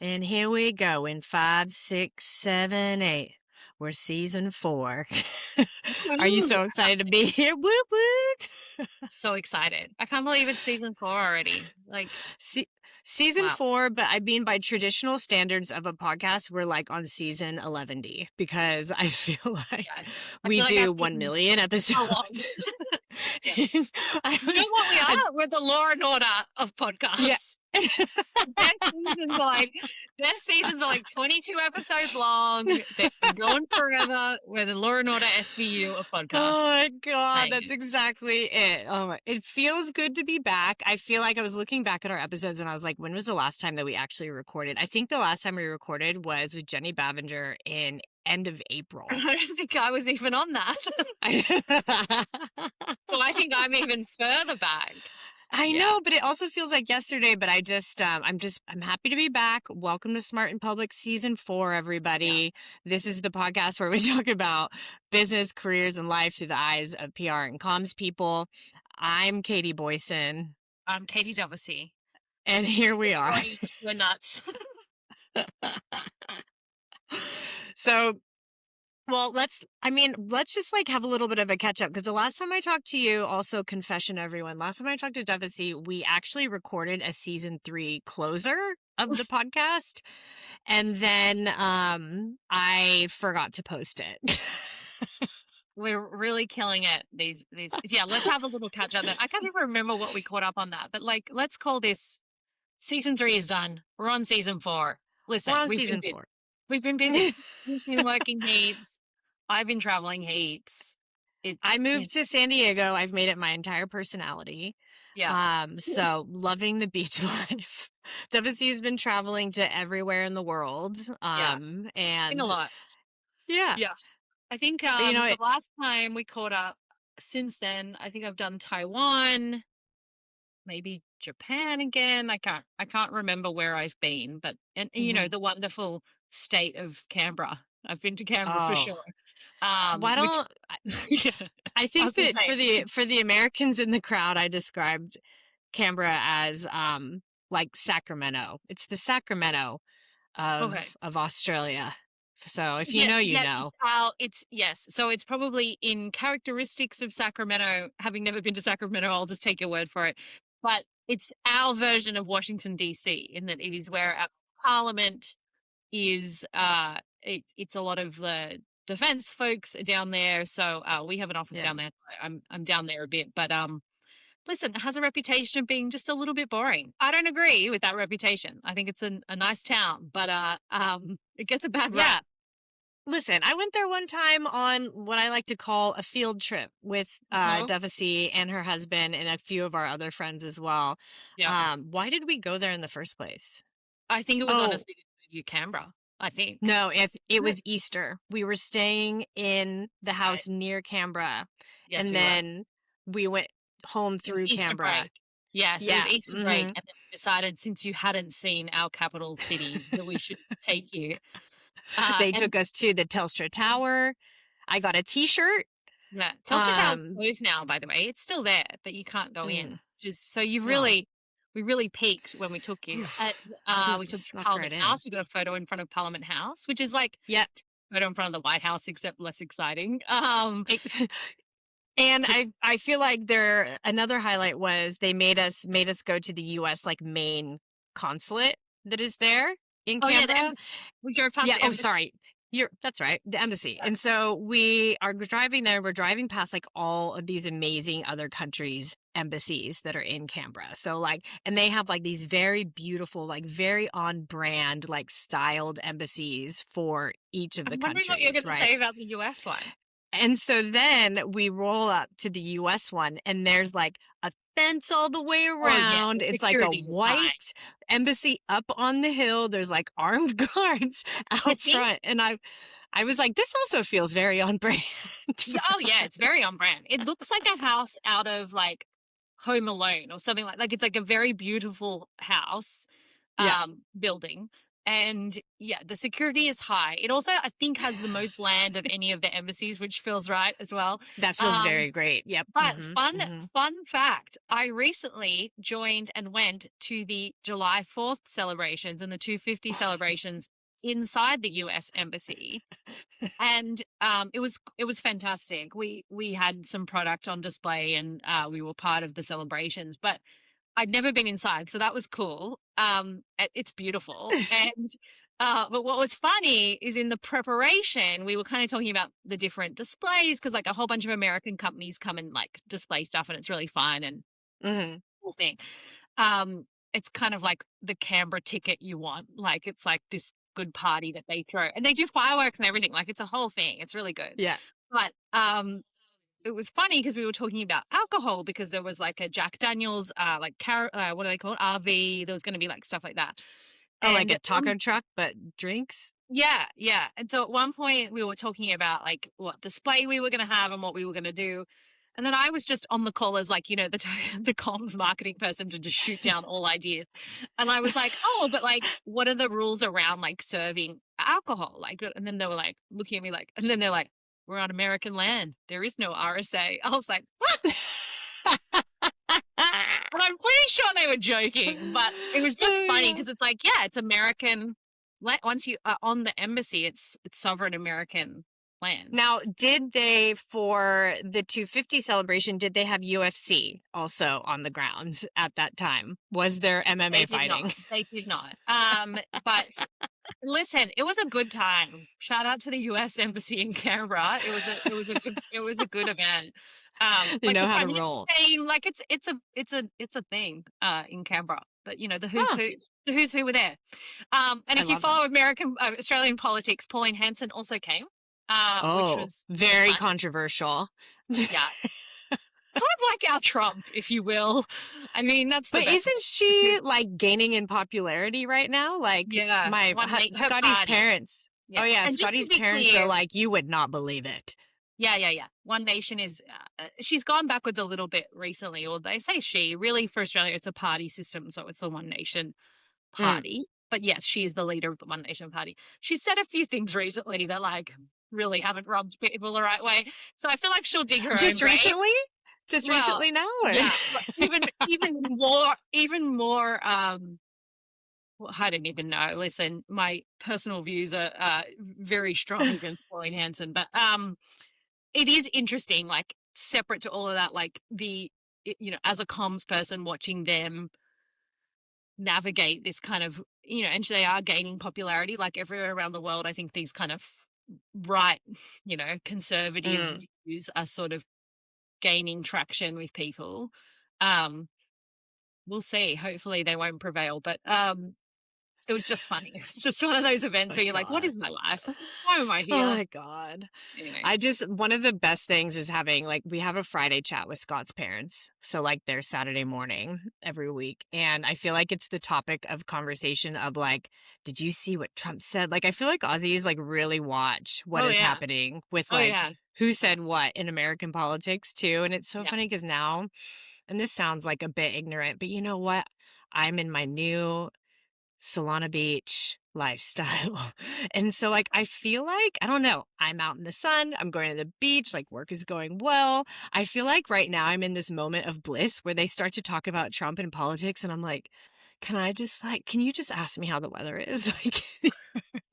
And here we go in 5, 6, 7, 8. We're season 4. Are you so excited to be here? Whoop, whoop. So excited. I can't believe it's season 4 already. Season Wow. 4, but I mean, by traditional standards of a podcast, we're like on season 11D because I feel like Yes. we our do 1 season's million a lot. episodes. Yes. You know what we are? We're the Law and Order of Yeah. podcasts. Their seasons are like 22 episodes long. They're going forever. We're the Law and Order SVU of podcasts. Oh my God, Like, that's exactly it. Oh my, it feels good to be back. I feel like I was looking back at our episodes and I was like, when was the last time that we actually recorded? I think the last time we recorded was with Jenny Bavinger in end of April. I don't think I was even on that. So I think I'm even further back. I know, but it also feels like yesterday, but I'm happy to be back. Welcome to Smart in Public season 4, everybody. Yeah. This is the podcast where we talk about business, careers, and life through the eyes of PR and comms people. I'm Katie Boyson. I'm Katie Dovesey. And here we are. We're nuts. So, well, let's just like have a little bit of a catch up because the last time I talked to you, also confession everyone, last time I talked to Dovesey, we actually recorded a season 3 closer of the podcast. And then I forgot to post it. We're really killing it. These let's have a little catch up. I can't even remember what we caught up on that, but like, let's call this season 3 is done. We're on season 4. Listen, we're on season 4. We've been busy. We've been working heaps. I've been traveling heaps. I moved to San Diego. I've made it my entire personality. Yeah. So loving the beach life. Dovesey has been traveling to everywhere in the world. And been a lot. Yeah. Yeah. I think the last time we caught up since then, I think I've done Taiwan, maybe Japan again. I can't remember where I've been, but you know, the wonderful state of Canberra. I've been to Canberra for sure. Why don't I think that for the Americans in the crowd, I described Canberra as like Sacramento. It's the Sacramento of Australia. So if you know, you know. So it's probably in characteristics of Sacramento. Having never been to Sacramento, I'll just take your word for it. But it's our version of Washington DC in that it is where our parliament is. It's a lot of the defense folks down there. So we have an office down there. I'm down there a bit, but listen, it has a reputation of being just a little bit boring. I don't agree with that reputation. I think it's a nice town, but it gets a bad rap. Listen, I went there one time on what I like to call a field trip with Dovesey and her husband and a few of our other friends as well. Yeah. Why did we go there in the first place? I think it was honestly Canberra. I think. No, it was Easter. We were staying in the house near Canberra. Yes, and then we went home through Canberra. Break. Yes, it was Easter break. And then we decided, since you hadn't seen our capital city, that we should take you. They took us to the Telstra Tower. I got a T-shirt. Yeah, Telstra Tower's closed now, by the way. It's still there, but you can't go in. So we really peaked when we took you. We took Parliament House. We got a photo in front of Parliament House, which is like a photo in front of the White House, except less exciting. And I feel like another highlight was they made us go to the U.S. like main consulate that is there in Canberra. We drove past the embassy. Oh, sorry. That's right. The embassy. Yeah. And so we are driving there. We're driving past like all of these amazing other countries' embassies that are in Canberra. So like, and they have like these very beautiful, like very on brand, like styled embassies for each of the countries. I'm wondering what you're going to say about the US one. And so then we roll up to the US one and there's like a fence all the way around. It's like a white embassy up on the hill. There's like armed guards out front. And I was like, this also feels very on brand. Oh yeah, it's very on brand. It looks like a house out of like Home Alone or something like it's like a very beautiful house building. And yeah, the security is high. It also, I think, has the most land of any of the embassies, which feels right as well. That feels very great. Yep. But Hmm. fun Hmm. fun fact, I recently joined and went to the July 4th celebrations and the 250 celebrations inside the US embassy. And it was fantastic. We had some product on display and we were part of the celebrations, but I'd never been inside, so that was cool. It's beautiful. And but what was funny is in the preparation, we were kind of talking about the different displays because like a whole bunch of American companies come and like display stuff and it's really fun and Hmm. cool thing. Um, it's kind of like the Canberra ticket you want. Like it's like this good party that they throw. And they do fireworks and everything. Like it's a whole thing. It's really good. Yeah. But it was funny because we were talking about alcohol because there was like a Jack Daniels, what do they call it? RV. There was going to be like stuff like that. Oh, like And a taco truck, but drinks? yeah, yeah. And so at one point we were talking about like what display we were going to have and what we were going to do. And then I was just on the call as like, the the comms marketing person to just shoot down all ideas. And I was like, oh, but like, what are the rules around like serving alcohol? Like, and then they were like looking at me like, and then they're like, we're on American land. There is no RSA. I was like, what? And I'm pretty sure they were joking, but it was just Oh, funny yeah. because it's like, yeah, it's American. Once you are on the embassy, it's sovereign American land. Now, did they, for the 250 celebration, did they have UFC also on the grounds at that time? Was there MMA They did fighting? not. They did not. But listen, it was a good time. Shout out to the U.S. Embassy in Canberra. It was a good event. They Like know the how to Prime Minister roll. came, like it's a thing in Canberra. But the who's Huh. who. The who's who were there. And I if you love that. follow Australian politics, Pauline Hanson also came, which Oh, was very fun. controversial. Yeah, kind of like our Trump, if you will. I mean, that's the But best. isn't she like gaining in popularity right now? Like Yeah, her Scotty's party. parents. Oh Yeah, yeah, and just to Scotty's be parents are clear, like, you would not believe it. yeah, yeah, yeah. One Nation is, she's gone backwards a little bit recently, or they say she. Really, for Australia, it's a party system, so it's the One Nation Mm. party. But yes, she is the leader of the One Nation party. She said a few things recently that like really haven't rubbed people the right way. So I feel like she'll dig her own Just grave. recently? Just Well, recently now? Or? yeah, even more. Well, I don't even know. Listen, my personal views are very strong against Pauline Hanson, but it is interesting, like separate to all of that, like as a comms person watching them navigate this kind of, and they are gaining popularity like everywhere around the world. I think these kind of right, conservative Mm. views are sort of gaining traction with people. Um, we'll see. Hopefully they won't prevail, but it was just funny. It's just one of those events Oh where you're like, what God. is my life? Why am I Oh here? my God. Anyway. One of the best things is having, like, we have a Friday chat with Scott's parents. So, like, their Saturday morning every week. And I feel like it's the topic of conversation of, like, did you see what Trump said? Like, I feel like Aussies, like, really watch what Oh is yeah. happening with, Oh like, yeah. who said what in American politics, too. And it's so Yeah. funny because now, and this sounds like a bit ignorant, but you know what? I'm in my new Solana Beach lifestyle. And so, like, I feel like, I don't know, I'm out in the sun, I'm going to the beach, like, work is going well. I feel like right now I'm in this moment of bliss where they start to talk about Trump and politics, and I'm like, can you just ask me how the weather is?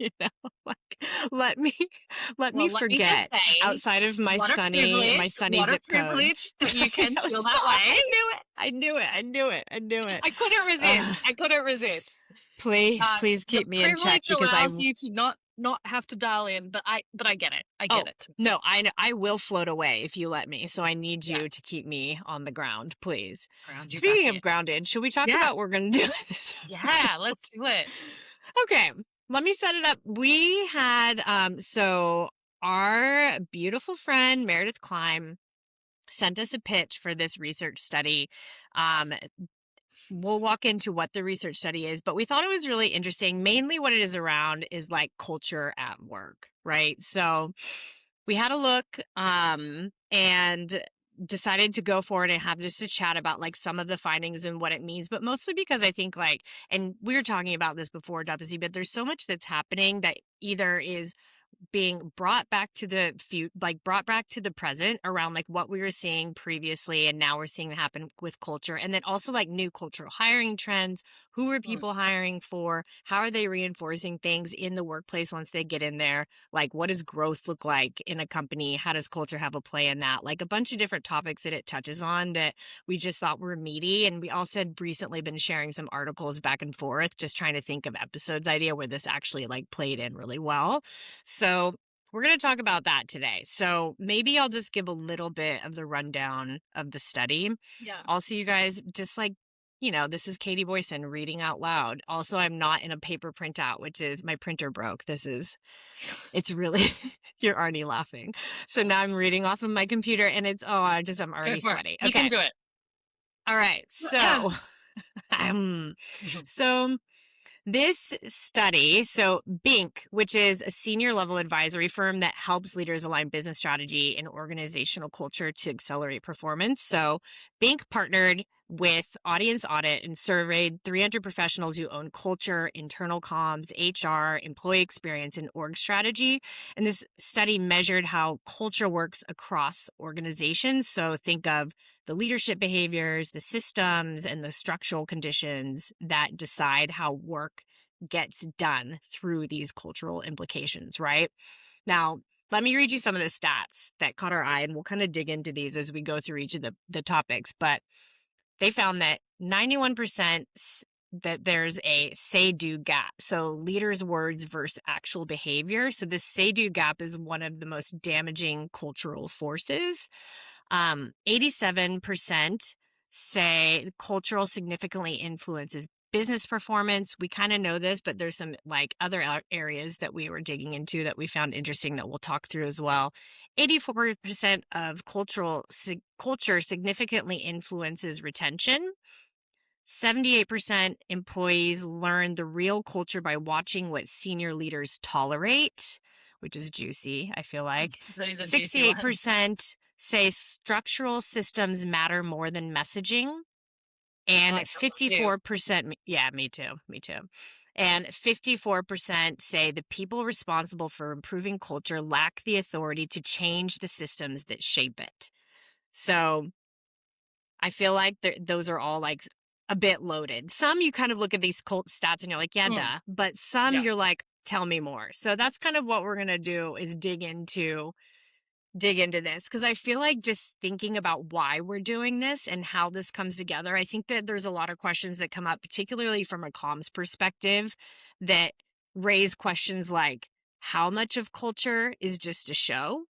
Like, like, let me, let me Well, let me just forget say, outside of my what a sunny privilege, what a zip code. privilege that you can feel that Stop! way. I knew it. I knew it. I knew it. I knew it. I couldn't resist. I couldn't resist. Please The keep me in check privilege because I allows you to not have to dial in, but I get it. I oh get it. no, I will float away if you let me. So I need Yeah. you to keep me on the ground, please. Ground you Speaking back of in. grounded, should we talk Yeah. about what we're gonna do this episode? Yeah, let's do it. Okay, let me set it up. We had so our beautiful friend Meredith Klein sent us a pitch for this research study. We'll walk into what the research study is, but we thought it was really interesting. Mainly what it is around is like culture at work, right? So we had a look, and decided to go forward and have just a chat about like some of the findings and what it means, but mostly because I think like, and we were talking about this before, Dr. but there's so much that's happening that either is being brought back to the like brought back to the present around like what we were seeing previously and now we're seeing happen with culture, and then also like new cultural hiring trends. Who are Mm. people hiring for? How are they reinforcing things in the workplace once they get in there? Like, what does growth look like in a company? How does culture have a play in that? Like a bunch of different topics that it touches on that we just thought were meaty. And we also had recently been sharing some articles back and forth, just trying to think of episodes idea where this actually like played in really well. So we're going to talk about that today. So maybe I'll just give a little bit of the rundown of the study. Yeah. Also, you guys, just like, this is Katie Boyson reading out loud. Also, I'm not in a paper printout, which is my printer broke. It's really, you're already laughing. So now I'm reading off of my computer and I'm Go already for it. sweaty. You can Okay. do it. All right. So, um, so this study, so Bink, which is a senior level advisory firm that helps leaders align business strategy and organizational culture to accelerate performance. So Bink partnered with Audience Audit and surveyed 300 professionals who own culture, internal comms, HR, employee experience, and org strategy. And this study measured how culture works across organizations. So think of the leadership behaviors, the systems, and the structural conditions that decide how work gets done through these cultural implications, right? Now, let me read you some of the stats that caught our eye, and we'll kind of dig into these as we go through each of the topics. But they found that 91% that there's a say-do gap. So leaders' words versus actual behavior. So this say-do gap is one of the most damaging cultural forces. 87% say cultural significantly influences business performance. We kind of know this, but there's some like other areas that we were digging into that we found interesting that we'll talk through as well. 84% of culture significantly influences retention. 78% employees learn the real culture by watching what senior leaders tolerate, which is juicy, I feel like. That is a juicy one. 68% say structural systems matter more than messaging. I And like that one too. 54%, yeah, me too, me too. And 54% say the people responsible for improving culture lack the authority to change the systems that shape it. So I feel like those are all like a bit loaded. Some you kind of look at these cult stats and you're like, yeah, Mm. duh. But some Yeah. you're like, tell me more. So that's kind of what we're going to do is dig into this, because I feel like just thinking about why we're doing this and how this comes together, I think that there's a lot of questions that come up, particularly from a comms perspective, that raise questions like how much of culture is just a show?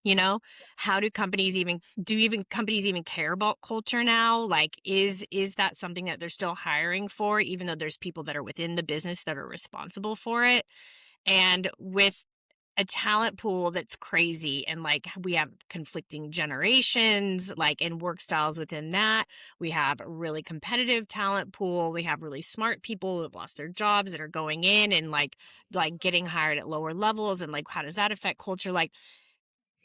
You know, how do companies even care about culture now? Like, is that something that they're still hiring for, even though there's people that are within the business that are responsible for it? And with a talent pool that's crazy, and like we have conflicting generations, like and work styles within that. We have a really competitive talent pool. We have really smart people who have lost their jobs that are going in and like getting hired at lower levels, and like how does that affect culture? Like,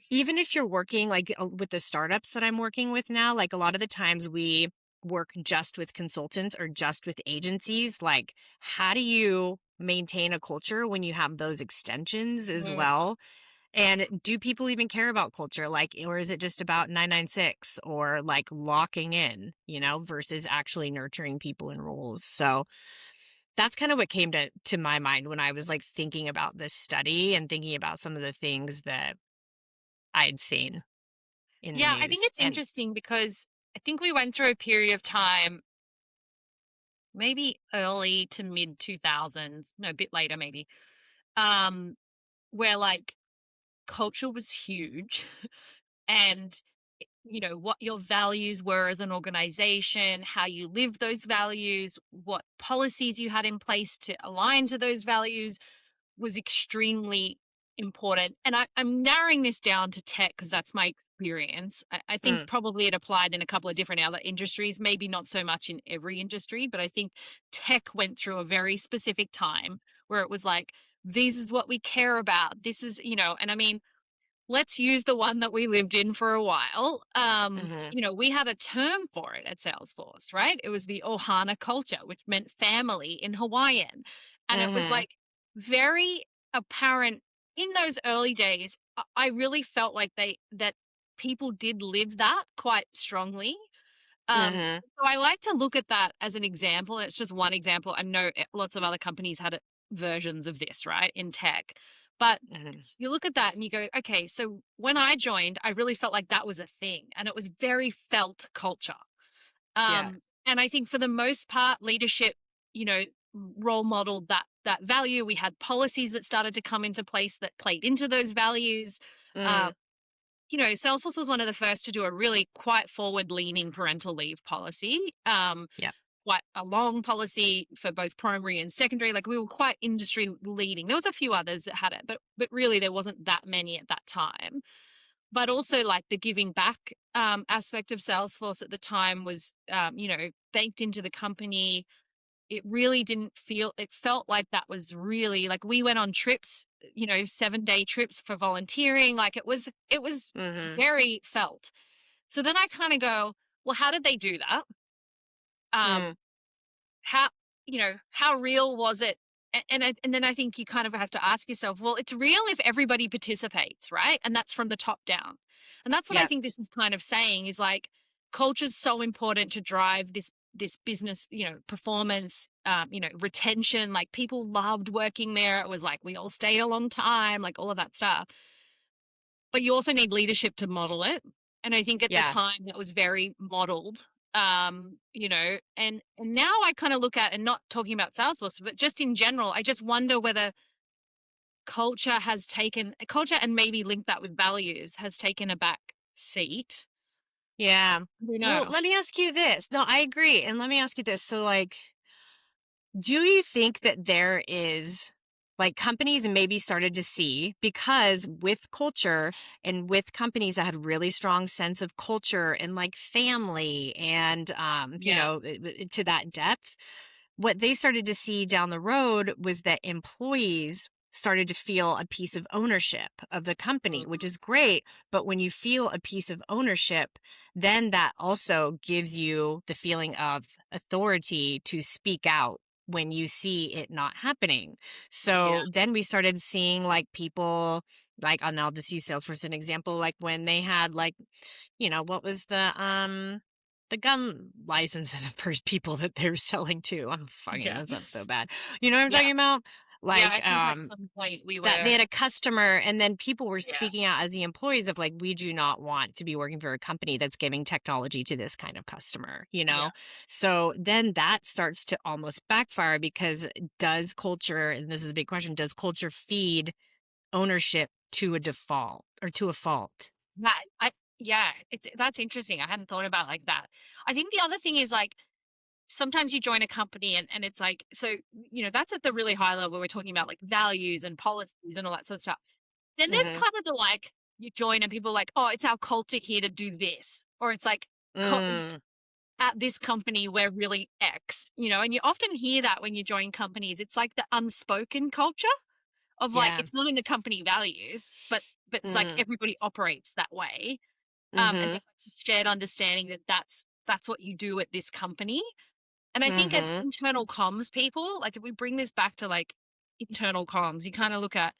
even if you're working like with the startups that I'm working with now, like a lot of the times we work just with consultants or just with agencies. Like, how do you maintain a culture when you have those extensions as Mm. well? And do people even care about culture? Like, or is it just about 996 or like locking in, versus actually nurturing people in roles? So that's kind of what came to my mind when I was like thinking about this study and thinking about some of the things that I'd seen in the Yeah, I think news. it's And interesting because I think we went through a period of time, maybe early to mid 2000s, no, a bit later maybe, um, where like culture was huge and what your values were as an organization, how you lived those values, what policies you had in place to align to those values was extremely important. And I'm narrowing this down to tech because that's my experience. I think mm, probably it applied in a couple of different other industries, maybe not so much in every industry, but I think tech went through a very specific time where it was like, this is what we care about. This is, and I mean, let's use the one that we lived in for a while. Mhm. We had a term for it at Salesforce, right? It was the Ohana culture, which meant family in Hawaiian. And it was Mhm. like very apparent in those early days. I really felt like that people did live that quite strongly. Mhm. So I like to look at that as an example. It's just one example. I know lots of other companies had versions of this, right, in tech. But Mhm. you look at that and you go, okay, so when I joined, I really felt like that was a thing and it was very felt culture. Yeah. And I think for the most part, leadership, you know, role modeled that value. We had policies that started to come into place that played into those values. Um, Mm. Salesforce was one of the first to do a really quite forward leaning parental leave policy. Yeah. Quite a long policy for both primary and secondary. Like we were quite industry leading. There was a few others that had it, but really there wasn't that many at that time. But also like the giving back aspect of Salesforce at the time was baked into the company. It really didn't feel, it felt like that was really like we went on trips, 7-day trips for volunteering. Like it was Mhm. very felt. So then I kind of go, well, how did they do that? Um, Mm. how how real was it? And then I think you kind of have to ask yourself, well, it's real if everybody participates, right? And that's from the top down. And that's what I Yeah. think this is kind of saying is like culture's so important to drive this business, performance, retention. Like people loved working there. It was like we all stayed a long time, like all of that stuff. But you also need leadership to model it. And I think at the Yeah. time that was very modeled. And now I kind of look at, and not talking about Salesforce, but just in general, I just wonder whether culture and maybe link that with values has taken a back seat. Yeah. Who Well, know? let me ask you this. No, I agree. And let me ask you this. So, like, do you think that there is like companies maybe started to see because with culture and with companies that had really strong sense of culture and like family and Yeah. to that depth, what they started to see down the road was that employees started to feel a piece of ownership of the company, which Mm. is great. But when you feel a piece of ownership, then that also gives you the feeling of authority to speak out when you see it not happening. Yeah. So then we started seeing like people like, and I'll just use Salesforce as an example, like when they had like, what was the gun licenses for people that they're selling to. I'm fucking Yeah. this up so bad. You know what I'm Yeah. talking about? Yeah. Like, I think at some point we that they were, had a customer and then people were yeah. speaking out as the employees of like, we do not want to be working for a company that's giving technology to this kind of customer, you Yeah. know? So then that starts to almost backfire because does culture, and this is a big question, does culture feed ownership to a default or to a fault? That I yeah, that's interesting. I hadn't thought about it like that. I think the other thing is like sometimes you join a company and it's like so that's at the really high level. We're talking about like values and policies and all that sort of stuff. Then there's Mm-hmm. kind of the like you join and people are like, oh, it's our culture here to do this, or it's like Mm, at this company we're really X. And you often hear that when you join companies. It's like the unspoken culture of like yeah. it's not in the company values, but it's like Mm-hmm. everybody operates that way. And Mm-hmm. there's like shared understanding that that's what you do at this company. And I think as Mm-hmm. internal comms people, like if we bring this back to like internal comms, you kind of look at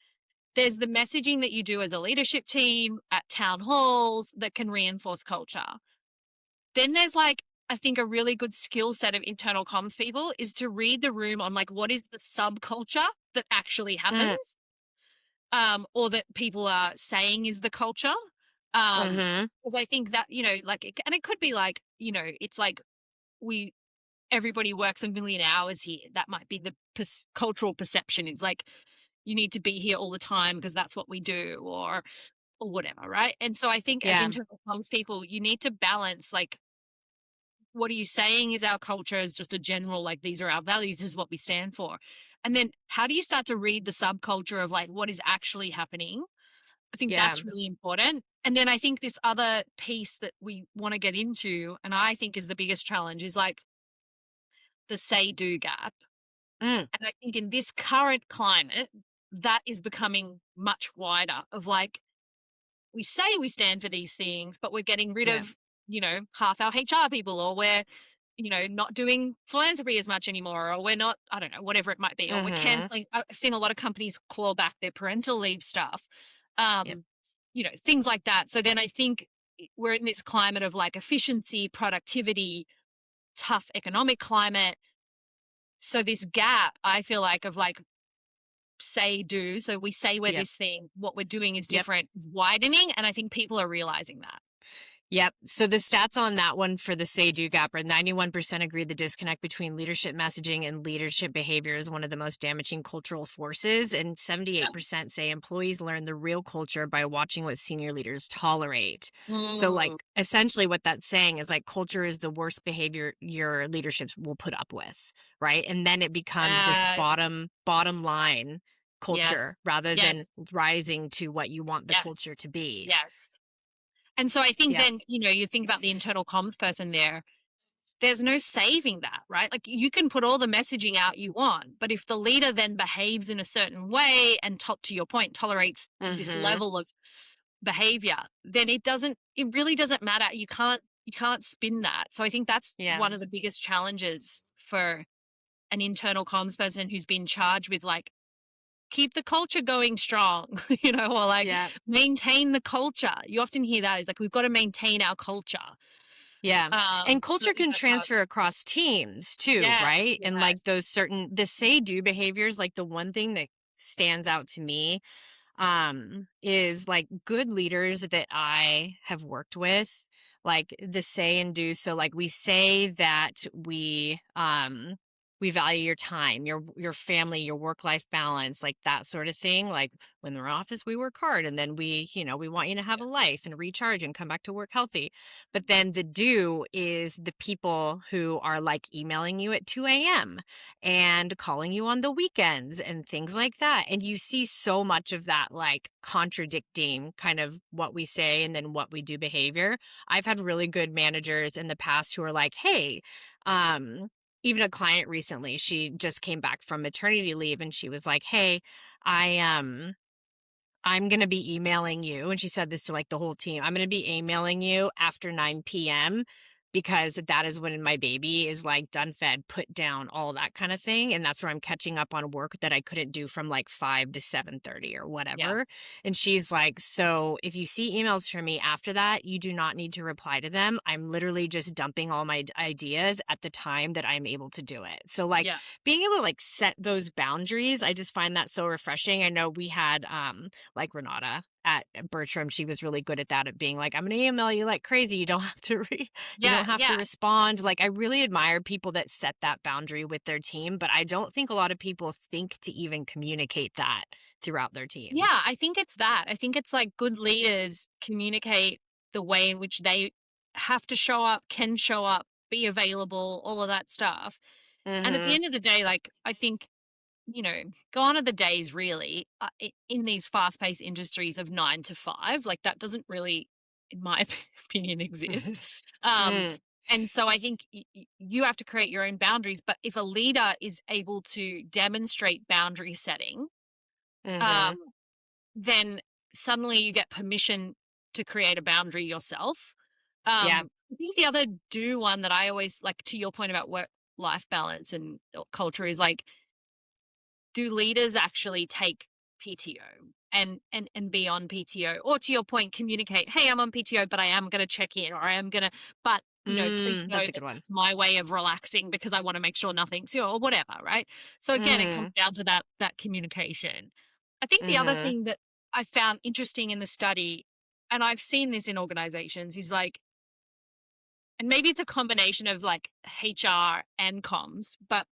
there's the messaging that you do as a leadership team at town halls that can reinforce culture. Then there's like I think a really good skill set of internal comms people is to read the room on like what is the subculture that actually Mm, happens, or that people are saying is the culture. mhm, Because I think that, like, and it could be like, it's like we, everybody works a million hours here. That might be the cultural perception is like, you need to be here all the time because that's what we do or whatever. Right. And so I think as yeah, internal comms people, you need to balance like, what are you saying is our culture is just a general, like, these are our values, this is what we stand for. And then how do you start to read the subculture of like what is actually happening? I think yeah, that's really important. And then I think this other piece that we want to get into, and I think is the biggest challenge, is like the say do gap. mm, And I think in this current climate, that is becoming much wider of like, we say we stand for these things, but we're getting rid Yeah. of, half our HR people, or we're, not doing philanthropy as much anymore, or we're not, I don't know, whatever it might be, or we're Mhm. canceling. I've seen a lot of companies claw back their parental leave stuff, Yep. things like that. So then I think we're in this climate of like efficiency, productivity, tough economic climate. So this gap, I feel like, of like say do. So we say we're Yep. this thing, what we're doing is Yep. different, is widening. And I think people are realizing that. Yep. So the stats on that one for the say do gap are 91% agree the disconnect between leadership messaging and leadership behavior is one of the most damaging cultural forces. And Yeah. 78% say employees learn the real culture by watching what senior leaders tolerate. So, like, Mm, essentially, what that's saying is like culture is the worst behavior your leadership will put up with. Right. And then it becomes this yes. bottom line culture Yes. rather than Yes. rising to what you want the Yes. culture to be. Yes. And so I think Yep. then, you think about the internal comms person there, there's no saving that, right? Like you can put all the messaging out you want, but if the leader then behaves in a certain way and to your point, tolerates this Hmm. level of behavior, then it really doesn't matter. You can't spin that. So I think that's Yeah. one of the biggest challenges for an internal comms person who's been charged with like keep the culture going strong, or like Yeah. maintain the culture. You often hear that is like we've got to maintain our culture. Yeah. And So I culture think can that's hard. transfer across teams too, Yes, right? And like yes, the say do behaviors, like the one thing that stands out to me is like good leaders that I have worked with, like the say and do. So like we say that we value your time, your family, your work life balance, like that sort of thing. Like when we're in office, we work hard, and then we want you to have yeah, a life and recharge and come back to work healthy. But then the do is the people who are like emailing you at 2 a.m. and calling you on the weekends and things like that. And you see so much of that like contradicting kind of what we say and then what we do behavior. I've had really good managers in the past who are like, hey, um, even a client recently, she just came back from maternity leave and she was like, hey, I I'm going to be emailing you. And she said this to like the whole team. I'm going to be emailing you after 9 p.m. because that is when my baby is like done fed, put down, all that kind of thing. And that's where I'm catching up on work that I couldn't do from like 5 to 7:30 or yeah, whatever. And she's like, so if you see emails from me after that, you do not need to reply to them. I'm literally just dumping all my ideas at the time that I'm able to do it. So like yeah, being able to like set those boundaries, I just find that so refreshing. I know we had like Renata at Bertram, she was really good at that, at being like, I'm gonna email you like crazy. You don't have to you yeah, don't have to yeah. respond. Like I really admire people that set that boundary with their team, but I don't think a lot of people think to even communicate that throughout their Yeah, teams. I think it's that. I think it's like good leaders communicate the way in which they have to show up, can show up, be available, all of that stuff. And at the Mhm. end of the day, like I think, gone are the days really in these fast-paced industries of 9 to 5. Like that doesn't really, in my opinion, exist. Um, Mm. and so I think you have to create your own boundaries. But if a leader is able to demonstrate boundary setting, um, Mhm. then suddenly you get permission to create a boundary yourself. Yeah. I think the other do one that I always like, to your point about work life balance and culture, is like, do leaders actually take PTO and be on PTO, or to your point, communicate, hey, I'm on PTO, but I am going to check in, or I am going to, but please know That's that a good one. that's my way of relaxing because I want to make sure nothing's, or whatever, right? So again, it comes Mhm. down to that communication. I think the other Mhm. thing that I found interesting in the study, and I've seen this in organizations, is like, and maybe it's a combination of like HR and comms, but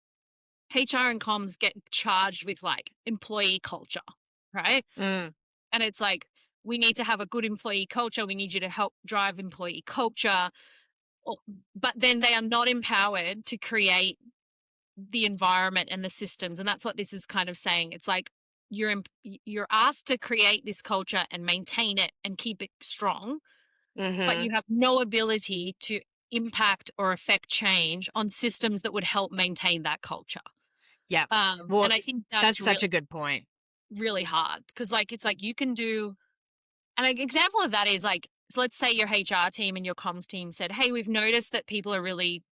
HR and comms get charged with like employee culture, right? Mm. And it's like, we need to have a good employee culture. We need you to help drive employee culture. Or- But then they are not empowered to create the environment and the systems. And that's what this is kind of saying. It's like you're asked to create this culture and maintain it and keep it strong, but Mhm. you have no ability to impact or affect change on systems that would help maintain that culture. Yeah. Well, And I think that's that's really, such a good point. really hard because, like, it's like you can do. And an example of that is like, so let's say your HR team and your comms team said, hey, we've noticed that people are really,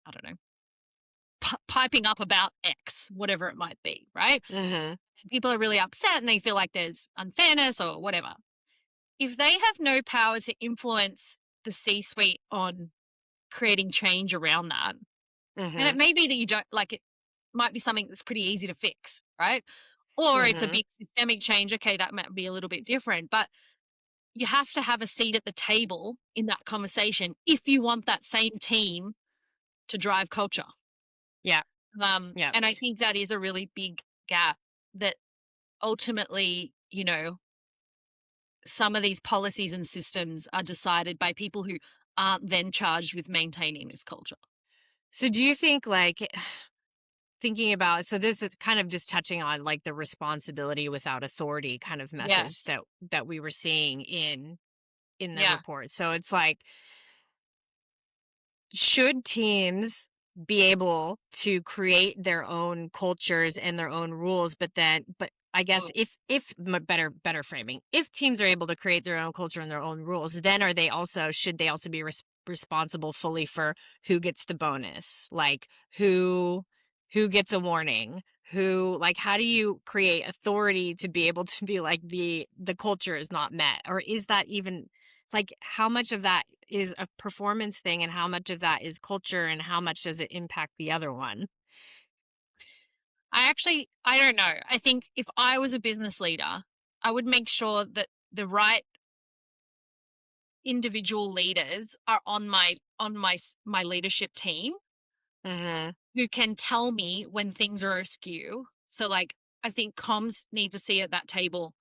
I don't know, piping up about X, whatever it might be, right? Mhm. People are really upset and they feel like there's unfairness or whatever. If they have no power to influence the C suite on creating change around that, and it Mhm. may be that you don't like it, might be something that's pretty easy to fix, right? Or it's a Mhm. big systemic change. Okay, that might be a little bit different, but you have to have a seat at the table in that conversation if you want that same team to drive culture. Yeah. Yeah. And I think that is a really big gap that ultimately, some of these policies and systems are decided by people who aren't then charged with maintaining this culture. So do you think like thinking about, so this is kind of just touching on like the responsibility without authority kind of message Yes. that we were seeing in the Yeah. report. So it's like, should teams be able to create their own cultures and their own rules, but I guess Oh, better framing, if teams are able to create their own culture and their own rules, then are they also should they also be responsible fully for who gets the bonus, like who gets a warning, who, like, how do you create authority to be able to be like the culture is not met, or is that even, like, how much of that is a performance thing and how much of that is culture and how much does it impact the other one? I don't know. I think if I was a business leader, I would make sure that the right individual leaders are on my leadership team Mhm. who can tell me when things are askew. So like I think comms need to see at that table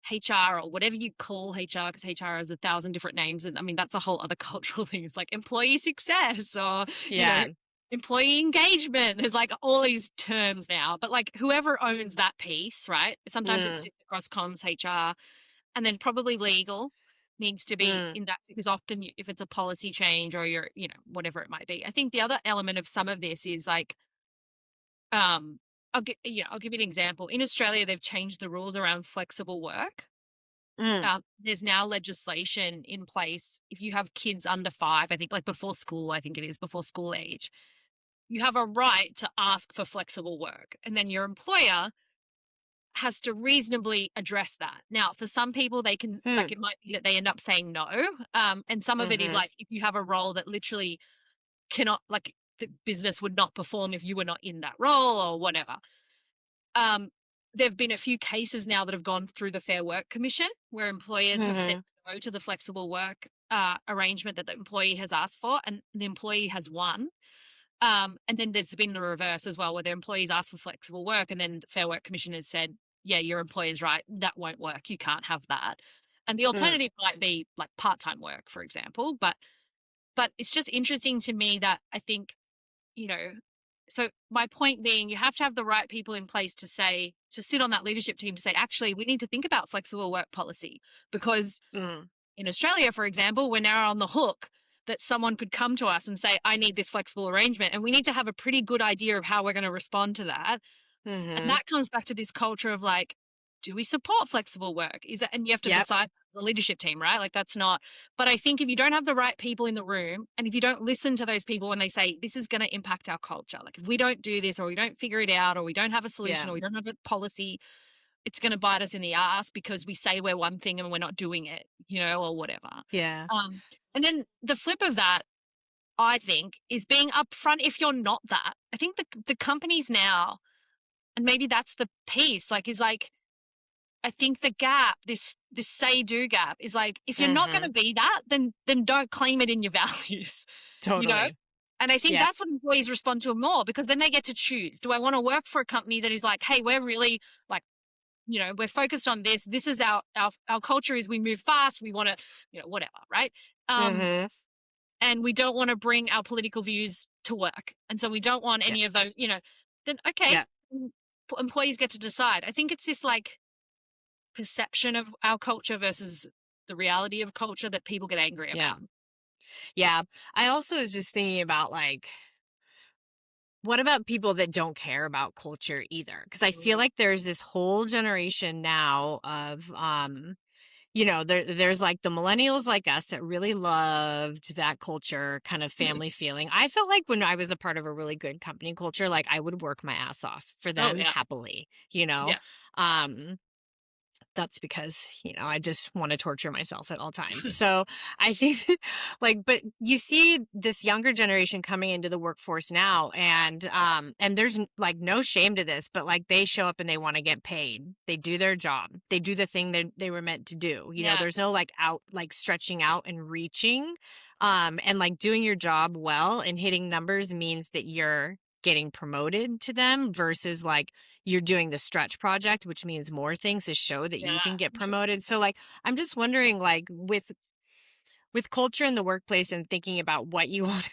HR or whatever you call HR, because HR has 1,000 different names. And I mean, that's a whole other cultural thing. It's like employee success or, you know, Yeah. employee engagement. There's like all these terms now, but like whoever owns that piece, right? Sometimes it Mm. sits across comms, HR, and then probably legal needs to be Mm. in that because often if it's a policy change or you're, whatever it might be. I think the other element of some of this is like, um, I'll give you an example. In Australia, they've changed the rules around flexible work. Mm. There's now legislation in place. If you have kids under 5, I think like before school, I think it is before school age, you have a right to ask for flexible work. And then your employer has to reasonably address that. Now, for some people, they can, like, Hmm. it might be that they end up saying no. And some of it is Mhm. like if you have a role that literally cannot, like, the business would not perform if you were not in that role or whatever. Um, there have been a few cases now that have gone through the Fair Work Commission where employers have said Mhm. no to the flexible work arrangement that the employee has asked for, and the employee has won. And then there's been the reverse as well, where the employees ask for flexible work, and then the Fair Work Commission has said, "Yeah, your employer's right. That won't work. You can't have that." And the Mm. alternative might be like part-time work, for example. But it's just interesting to me that I think you know, so my point being, you have to have the right people in place to sit on that leadership team to say, actually, we need to think about flexible work policy because Mm. in Australia, for example, we're now on the hook that someone could come to us and say, I need this flexible arrangement. And we need to have a pretty good idea of how we're going to respond to that. And Mhm. that comes back to this culture of like, do we support flexible work? Is that, and you have to Yep. decide the leadership team, right? Like that's not, but I think if you don't have the right people in the room and if you don't listen to those people when they say, this is going to impact our culture, like if we don't do this or we don't figure it out or we don't have a Yeah. solution or we don't have a policy, it's going to bite us in the ass because we say we're one thing and we're not doing it, or whatever. Yeah. Um, and then the flip of that, I think, is being upfront if you're not that. I think the companies now, and maybe that's the piece, like is like I think the gap, this say do gap is like if you're not gonna Mhm. be that, then don't claim it in your values, you know? Totally. And I think Yep. that's what employees respond to more because then they get to choose. Do I want to work for a company that is like, hey, we're really like, we're focused on this. This is our culture is we move fast, we want to, whatever, right? Um, Mhm. and we don't want to bring our political views to work. And so we don't want Yep. any of those, then okay, Yep. mm, employees get to decide. I think it's this like perception of our culture versus the reality of culture that people get angry Yeah. about. Yeah. I also was just thinking about, like, what about people that don't care about culture either? Because I feel Mm. like there's this whole generation now of, there's like the millennials like us that really loved that culture kind of family feeling. I felt like when I was a part of a really good company culture, like I would work my ass off for Oh, them yeah. happily, you know? Yeah. Um, that's because, I just want to torture myself at all times. So I think like, but you see this younger generation coming into the workforce now and there's like no shame to this, but like they show up and they want to get paid. They do their job. They do the thing that they were meant to do. Yeah. There's no like like stretching out and reaching. And like doing your job well and hitting numbers means that you're getting promoted to them versus like you're doing the stretch project, which means more things to show that you Yeah. can get promoted. So like I'm just wondering like with culture in the workplace and thinking about what you want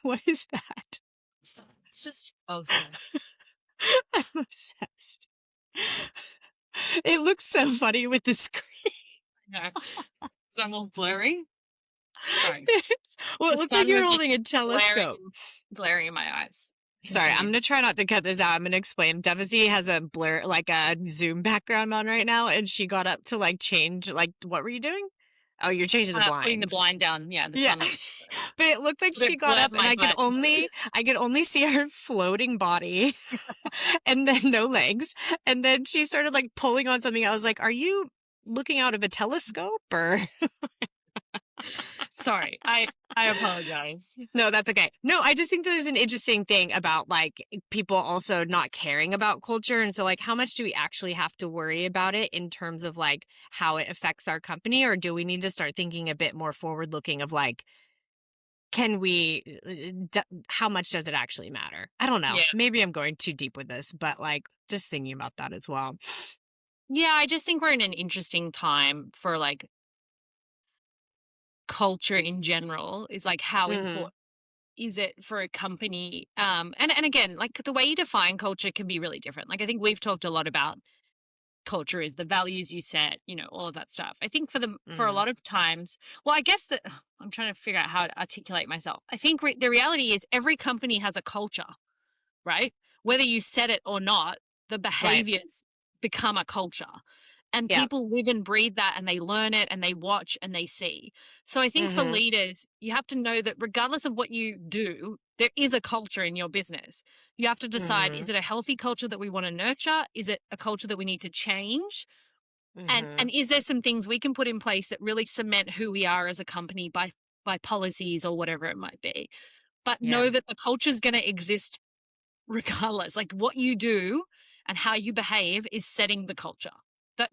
what is that? So it's just, oh, sorry. I'm obsessed. It looks so funny with the screen. No. So I'm all blurry. Sorry. Well, The it looks like sun you're was just holding a telescope. glaring in my eyes. Sorry, I'm Continue. gonna try not to cut this out. I'm gonna explain. Devasy has a blur, like a Zoom background on right now, and she got up to like change. Like, what were you doing? Oh, you're changing the Putting the blinds. blind down. Yeah, the Yeah, sun was but it looked like a she bit got blurred up, and my sight. I could only see her floating body, and then no legs, and then she started like pulling on something. I was like, "Are you looking out of a telescope or?" Sorry. I apologize. No, that's okay. No, I just think there's an interesting thing about like people also not caring about culture. And so like how much do we actually have to worry about it in terms of like how it affects our company? Or do we need to start thinking a bit more forward looking of like, can we how much does it actually matter? I don't know. Yeah. Maybe I'm going too deep with this, but like just thinking about that as well. Yeah, I just think we're in an interesting time for like culture in general is like how Hmm. important is it for a company and again like the way you define culture can be really different. Like I think we've talked a lot about culture is the values you set, all of that stuff. I think for a Hmm. lot of times, well, I guess that I'm trying to figure out how to articulate myself. I think the reality is every company has a culture, right? Whether you set it or not, the Right. behaviors become a culture. And Yeah. people live and breathe that and they learn it and they watch and they see. So I think for Hmm. leaders, you have to know that regardless of what you do, there is a culture in your business. You have to decide, Hmm. is it a healthy culture that we want to nurture? Is it a culture that we need to change? And Hmm. is there some things we can put in place that really cement who we are as a company by policies or whatever it might be? But Yeah. know that the culture is going to exist regardless. Like what you do and how you behave is setting the culture.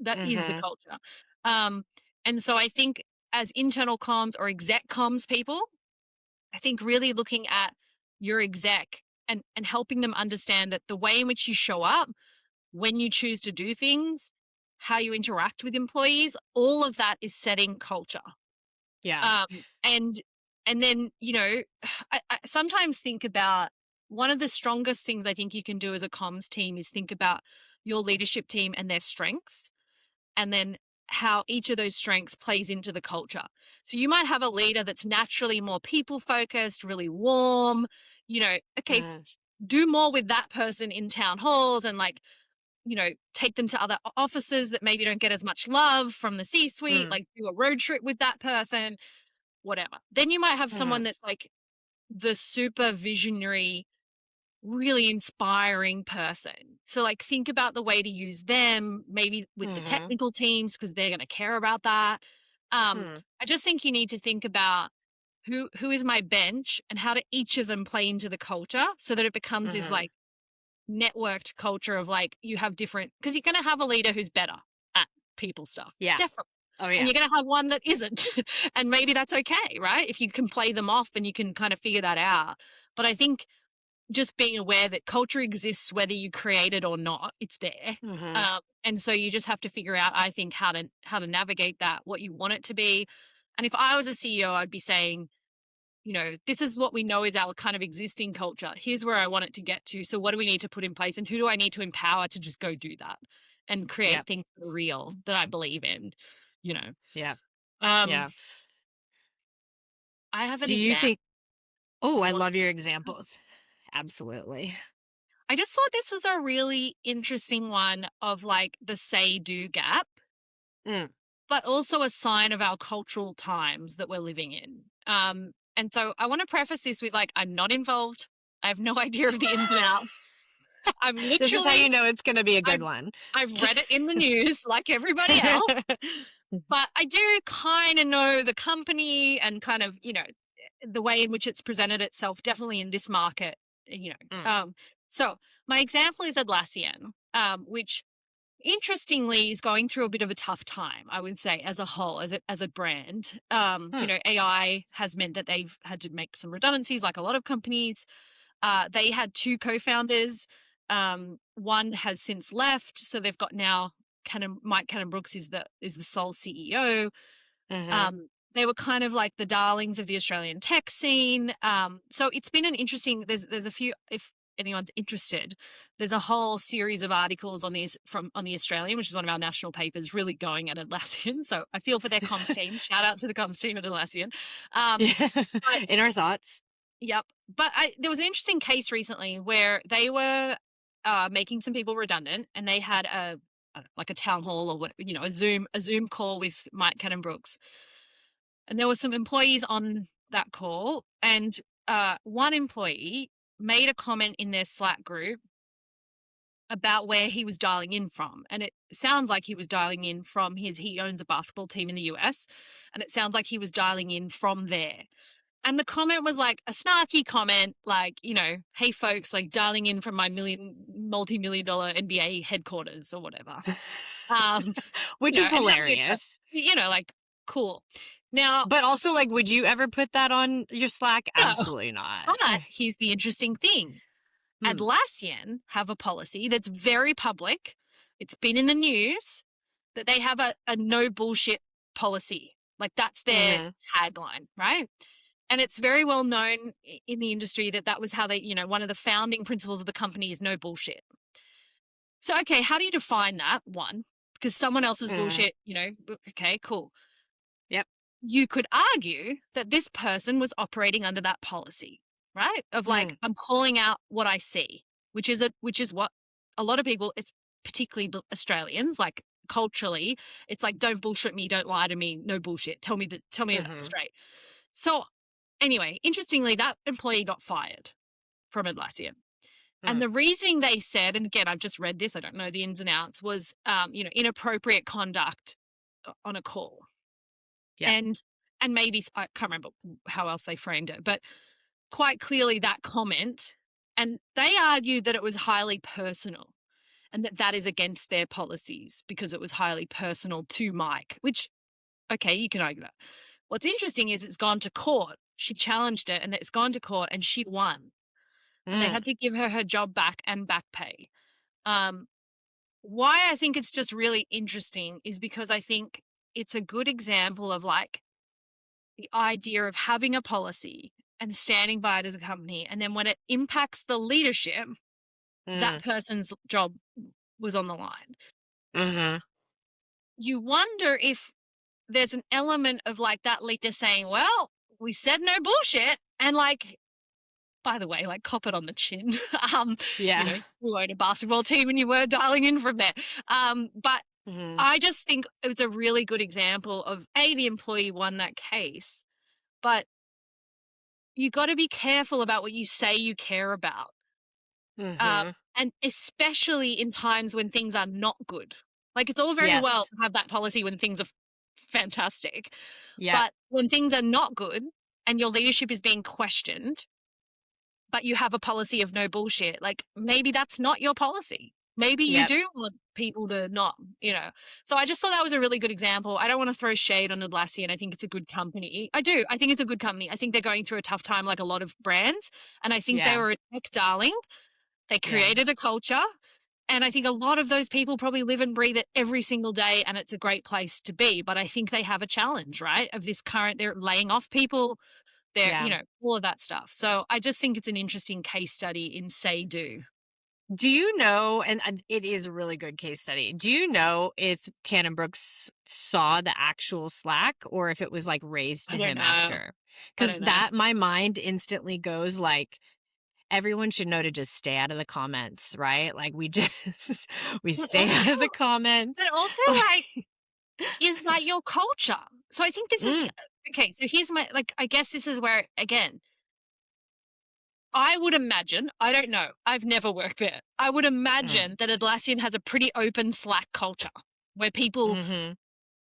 That is the Hmm. culture. Um, and so I think as internal comms or exec comms people, I think really looking at your exec and helping them understand that the way in which you show up, when you choose to do things, how you interact with employees, all of that is setting culture. Yeah. Um, and and then I sometimes think about one of the strongest things I think you can do as a comms team is think about your leadership team and their strengths, and then how each of those strengths plays into the culture. So you might have a leader that's naturally more people focused, really warm. Okay, Mm. do more with that person in town halls and like take them to other offices that maybe don't get as much love from the C suite, Mm. like do a road trip with that person, whatever. Then you might have someone Mhm. that's like the super visionary, really inspiring person. So, like, think about the way to use them, maybe with the Mhm. technical teams, because they're going to care about that. Hmm. I just think you need to think about who is my bench and how do each of them play into the culture so that it becomes this Mhm. like networked culture of like you have different because you're going to have a leader who's better at people stuff, Yeah. definitely, Oh, and yeah. you're going to have one that isn't. And maybe that's okay, right? If you can play them off and you can kind of figure that out. But I think just being aware that culture exists whether you create it or not, it's there. Mhm. And so you just have to figure out, I think, how to navigate that, what you want it to be. And if I was a CEO, I'd be saying, this is what we know is our kind of existing culture. Here's where I want it to get to. So what do we need to put in place, and who do I need to empower to just go do that and create Yep. things that are real that I believe in? You know, Yeah. um, Yeah. I have an Do you example. think Oh, I What love your examples. Absolutely. I just thought this was a really interesting one of like the say do gap. Mm. but also a sign of our cultural times that we're living in. And so I want to preface this with like, I'm not involved. I have no idea of the ins and outs. I'm This is how you literally, know it's going to be a good I've, one. I've read it in the news like everybody else, but I do kind of know the company and kind of, the way in which it's presented itself, definitely in this market, you know. Mm. So my example is Atlassian, which interestingly is going through a bit of a tough time, I would say, as a whole, as a brand. Hmm. AI has meant that they've had to make some redundancies, like a lot of companies. They had two co-founders. One has since left, so they've got now Mike Cannon-Brookes is the sole CEO. Mm-hmm. They were kind of like the darlings of the Australian tech scene. So it's been an interesting. There's a few. If anyone's interested, there's a whole series of articles on the Australian, which is one of our national papers, really going at Atlassian. So I feel for their comms team. Shout out to the comms team at Atlassian. Yeah. But In our thoughts. yep. But there was an interesting case recently where they were making some people redundant, and they had like a town hall or what, a Zoom call with Mike Cannon-Brookes. And there were some employees on that call, and one employee made a comment in their Slack group about where he was dialing in from. And it sounds like he was dialing in from he owns a basketball team in the US, and it sounds like he was dialing in from there. And the comment was like a snarky comment, like, hey folks, like dialing in from my multi-million dollar NBA headquarters or whatever. Which is And having hilarious. like cool. Now, But also, like, would you ever put that on your Slack? no, Absolutely not. but here's the interesting thing. Hmm. Atlassian have a policy that's very public. It's been in the news that they have a no bullshit policy. Like that's their Mm-hmm. tagline, right? And it's very well known in the industry that was how they, one of the founding principles of the company is no bullshit. So, okay, how do you define that? One, because someone else's Mm-hmm. bullshit, okay, cool. Yep. You could argue that this person was operating under that policy, right? Of like, Mm. I'm calling out what I see, which is what a lot of people, particularly Australians, like culturally, it's like, don't bullshit me, don't lie to me, no bullshit. Tell me that Mm-hmm. straight. So anyway, interestingly, that employee got fired from Atlassian. And Mm. the reasoning they said, and again, I've just read this, I don't know the ins and outs, was, inappropriate conduct on a call. Yep. And maybe I can't remember how else they framed it, but quite clearly that comment, and they argued that it was highly personal and that is against their policies because it was highly personal to Mike, which, okay, you can argue that. What's interesting is it's gone to court. She challenged it and it's gone to court and she won. And they Mm. had to give her job back and back pay. Why I think it's just really interesting is because I think it's a good example of like the idea of having a policy and standing by it as a company. And then when it impacts the leadership, Mm. that person's job was on the line. Mm-hmm. You wonder if there's an element of like that leader saying, well, we said no bullshit. And like, by the way, like cop it on the chin. Yeah. You own a basketball team and you were dialing in from there. But Mm-hmm. I just think it was a really good example of the employee won that case, but you got to be careful about what you say you care about. Mm-hmm. And especially in times when things are not good. Like it's all very well Yes. to have that policy when things are fantastic, Yep. but when things are not good and your leadership is being questioned, but you have a policy of no bullshit, like maybe that's not your policy. Maybe you Yep. do want people to not, So I just thought that was a really good example. I don't want to throw shade on Atlassian. I think it's a good company. I do. I think it's a good company. I think they're going through a tough time like a lot of brands. And I think they Yeah. were a tech darling. They Yeah. created a culture. And I think a lot of those people probably live and breathe it every single day. And it's a great place to be. But I think they have a challenge, right? Of this they're laying off people. They're, Yeah. all of that stuff. So I just think it's an interesting case study in say do. Do you know, and it is a really good case study, do you know if Cannon Brooks saw the actual Slack or if it was like raised I to don't him know. after? I Because don't know. that, my mind instantly goes like, everyone should know to just stay out of the comments, right? Like we But stay out of the comments. also, Like, like, is that your culture? So I think this is Mm, okay. So here's my, like, I guess this is where, again, I would imagine, I don't know, I've never worked there. I would mm, imagine that Atlassian has a pretty open Slack culture where people, mhm.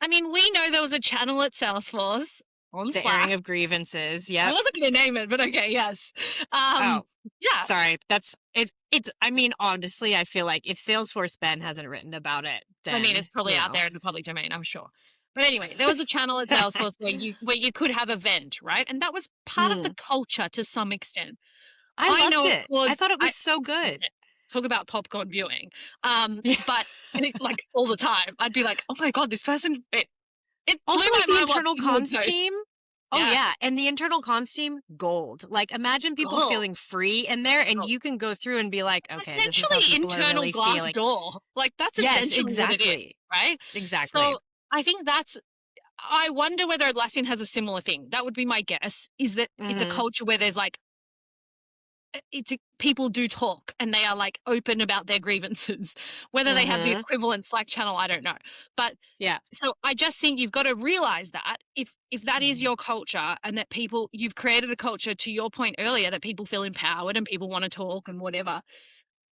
I mean, we know there was a channel at Salesforce on The Slack. airing of grievances. I Yep. wasn't going to name it, but okay, yes. Oh, Yeah. sorry. That's it. It's, I mean, honestly, I feel like if Salesforce Ben hasn't written about it, I mean, it's then, probably out there in the public domain, I'm sure. But anyway, there was a channel at Salesforce where you could have a vent, right? And that was part of the Mm, culture to some extent. I I loved know it it. I caused, thought it was so good. listen, talk about popcorn viewing. Yeah. But and it, like all the time, I'd be like, oh my god, this person. It blew Also, my like the mind what internal people would comms post. team. Oh Yeah, yeah, and the internal comms team, gold. Like imagine people gold. feeling free in there, and you can go through and be like, It's okay, this is how essentially people are internal really glass feeling. door. Like that's Yes, essentially what it is, exactly, right? exactly. So I think that's. I wonder whether Atlassian has a similar thing. That would be my guess. Is that it's a Hmm. culture where there's like people do talk and they are like open about their grievances. Whether they have the Hmm. equivalent Slack channel, I don't know. But Yeah. so I just think you've got to realize that if that is Mhm. your culture and that people you've created a culture to your point earlier that people feel empowered and people want to talk and whatever,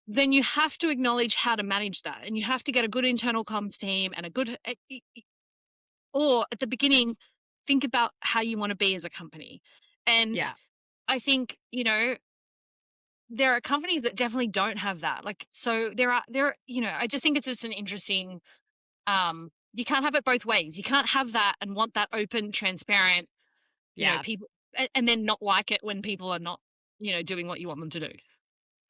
then you have to acknowledge how to manage that and you have to get a good internal comms team and a good or at the beginning think about how you want to be as a company. And Yeah. I think, there are companies that definitely don't have that. Like, so I just think it's just an interesting, you can't have it both ways. You can't have that and want that open, transparent, Yeah. people, and then not like it when people are not, doing what you want them to do.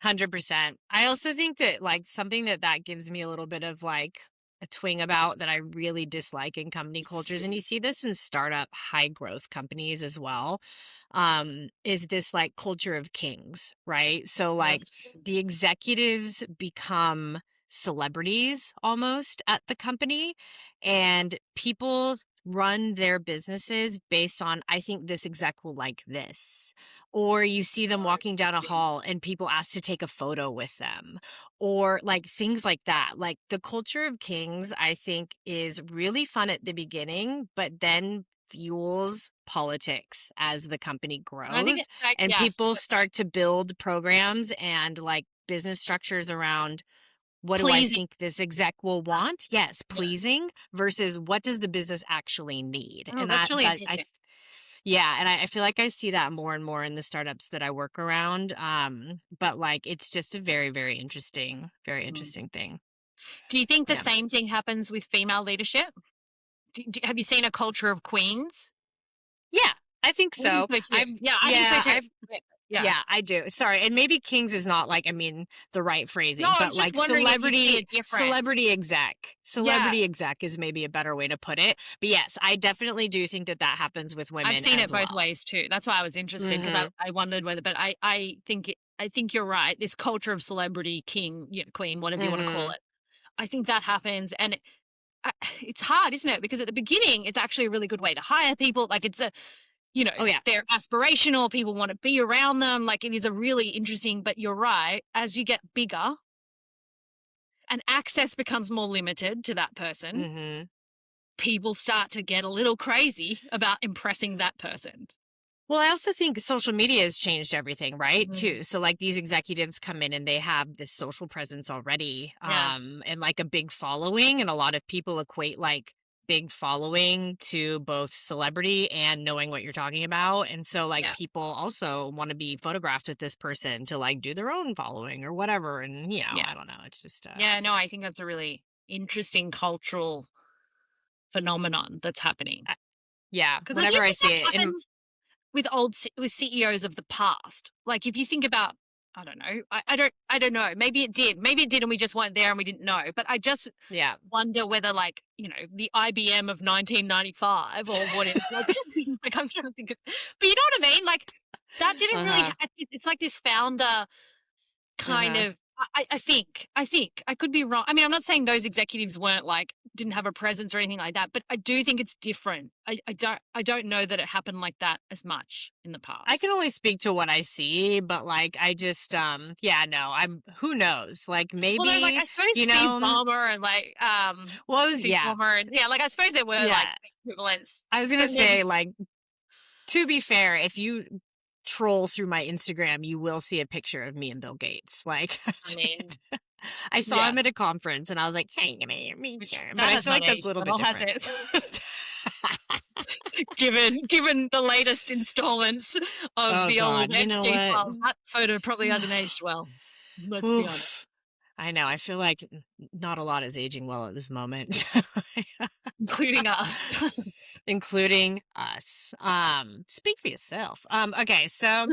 100%. I also think that like something that gives me a little bit of like a twing about that I really dislike in company cultures, and you see this in startup high growth companies as well, is this like culture of kings, right? So Yeah. like the executives become celebrities almost at the company, and people run their businesses based on, I think this exec will like this, or you see them walking down a hall and people ask to take a photo with them, or like things like that. Like the culture of kings, I think, is really fun at the beginning, but then fuels politics as the company I think grows it's like, and yeah, people start to build programs and like business structures around what do I pleasing. think this exec will want? Yes, Yeah. pleasing versus what does the business actually need? Oh, And that's really I interesting. yeah, and I feel like I see that more and more in the startups that I work around. But like it's just a very, very Mm. interesting thing. Do you think the Yeah. same thing happens with female leadership? Have you seen a culture of queens? Yeah, I think I think so. so too. Yeah, I think so too. I've Yeah. yeah, I do. Sorry. And maybe kings is not like, I mean, the right No, phrasing, I but was just like wondering if you see a difference. celebrity exec. Yeah, Celebrity exec is maybe a better way to put it. But yes, I definitely do think that happens with I've women seen it as both well. ways too. That's why I was interested because Mhm. I wondered whether, but I think you're right. This culture of celebrity king, queen, whatever you want to call Mhm. it. I think that happens, and I, it's hard, isn't it? Because at the beginning, it's actually a really good way to hire people. Like it's a, Oh yeah. they're aspirational. People want to be around them. Like it is a really interesting. But you're right. As you get bigger and access becomes more limited to that person, Mhm. people start to get a little crazy about impressing that person. Well, I also think social media has changed everything, right? Mhm. Too. So like these executives come in and they have this social presence already, Yeah. and like a big following, and a lot of people equate like big following to both celebrity and knowing what you're talking about. And so like Yeah. people also want to be photographed with this person to like do their own following or whatever. And Yeah. I don't know. It's just Yeah. No, I think that's a really interesting cultural phenomenon that's happening. I- yeah, Because I do whenever I think that see it in happens with with CEOs of the past. Like if you think about, I don't know, I don't know. Maybe it did, and we just weren't there and we didn't know. But I just yeah. wonder whether, like, the IBM of 1995 or whatever. Like I'm trying to think of, but you know what I mean? Like that didn't really. Uh-huh. It's like this founder kind Uh-huh. of. I think I could be wrong. I mean, I'm not saying those executives weren't like didn't have a presence or anything like that, but I do think it's different. I don't know that it happened like that as much in the I can past. only speak to what I see, but like I just yeah, no, I'm who knows? Like Well, no, like maybe, I suppose you Steve know, Ballmer and like well, Steve yeah. Ballmer and yeah, like I suppose there were like Yeah. equivalents, I was going to but maybe say like to be fair, if you troll through my Instagram, you will see a picture of me and Bill Gates. Like I mean, I saw yeah, him at a conference and I was like, "Hey, give me your which picture." But that I has feel not like that's a aged little bit well, has different. it? Given the latest installments of Oh the old god, you know Epstein what? files, that photo probably hasn't aged well. Let's be honest. Oof. I know. I feel like not a lot is aging well at this moment. Including us. Including us. Speak for yourself. Okay, so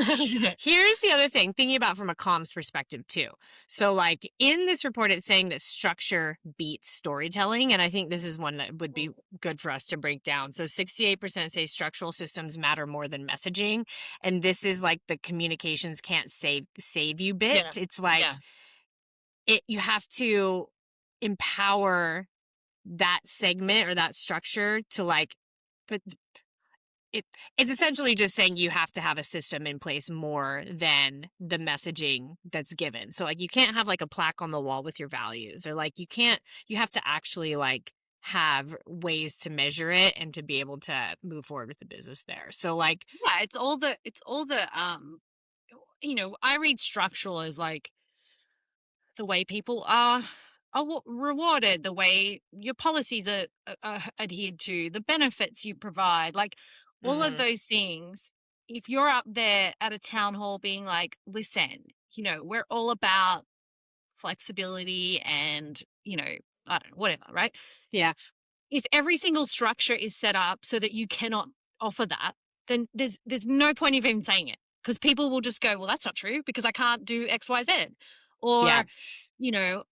here's the other thing, thinking about from a comms perspective too. So like in this report, it's saying that structure beats storytelling. And I think this is one that would be good for us to break down. So 68% say structural systems matter more than messaging. And this is like the communications can't save you bit. Yeah. It's like Yeah. you have to empower that segment or that structure to like but it it's essentially just saying you have to have a system in place more than the messaging that's given. So like you can't have like a plaque on the wall with your values or like you have to actually like have ways to measure it and to be able to move forward with the business there. So like Yeah. I read structural as like the way people are rewarded, the way your policies are adhered to, the benefits you provide, like all of mhm, those things. If you're up there at a town hall being like, listen, we're all about flexibility and, I don't know, whatever, right? yeah. If every single structure is set up so that you cannot offer that, then there's no point of even saying it because people will just go, well, that's not true because I can't do X, Y, Z. Yeah. Or,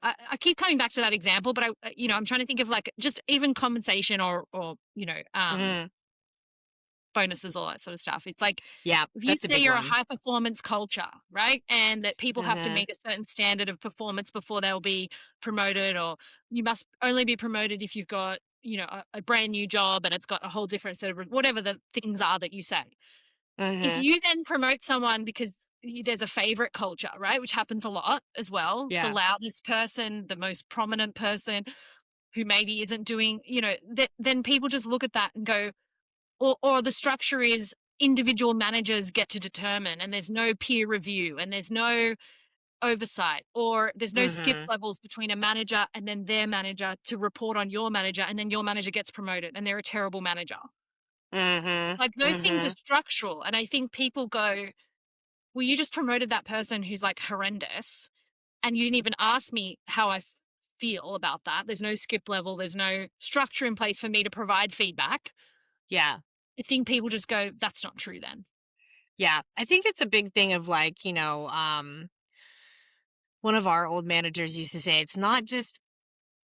I keep coming back to that example, but I'm trying to think of like just even compensation or Mhm. bonuses, all that sort of stuff. It's like Yeah, if you that's a say big you're a one. high performance culture, right? And that people have to Mhm. meet a certain standard of performance before they'll be promoted, or you must only be promoted if you've got, a brand new job and it's got a whole different set of whatever the things are that you say. If Mhm. you then promote someone because there's a favorite culture, right? Which happens a lot as well. The Yeah. loudest person, the most prominent person who maybe isn't doing, then people just look at that and go, or the structure is individual managers get to determine and there's no peer review and there's no oversight or there's no skip Mhm. levels between a manager and then their manager to report on your manager and then your manager gets promoted and they're a terrible manager. Mhm. Like those things are Mhm. structural and I think people go, well, you just promoted that person who's like horrendous and you didn't even ask me how I feel about that. There's no skip level, there's no structure in place for me to provide feedback. Yeah. I think people just go, that's not true then. Yeah. I think it's a big thing of like, one of our old managers used to say it's not just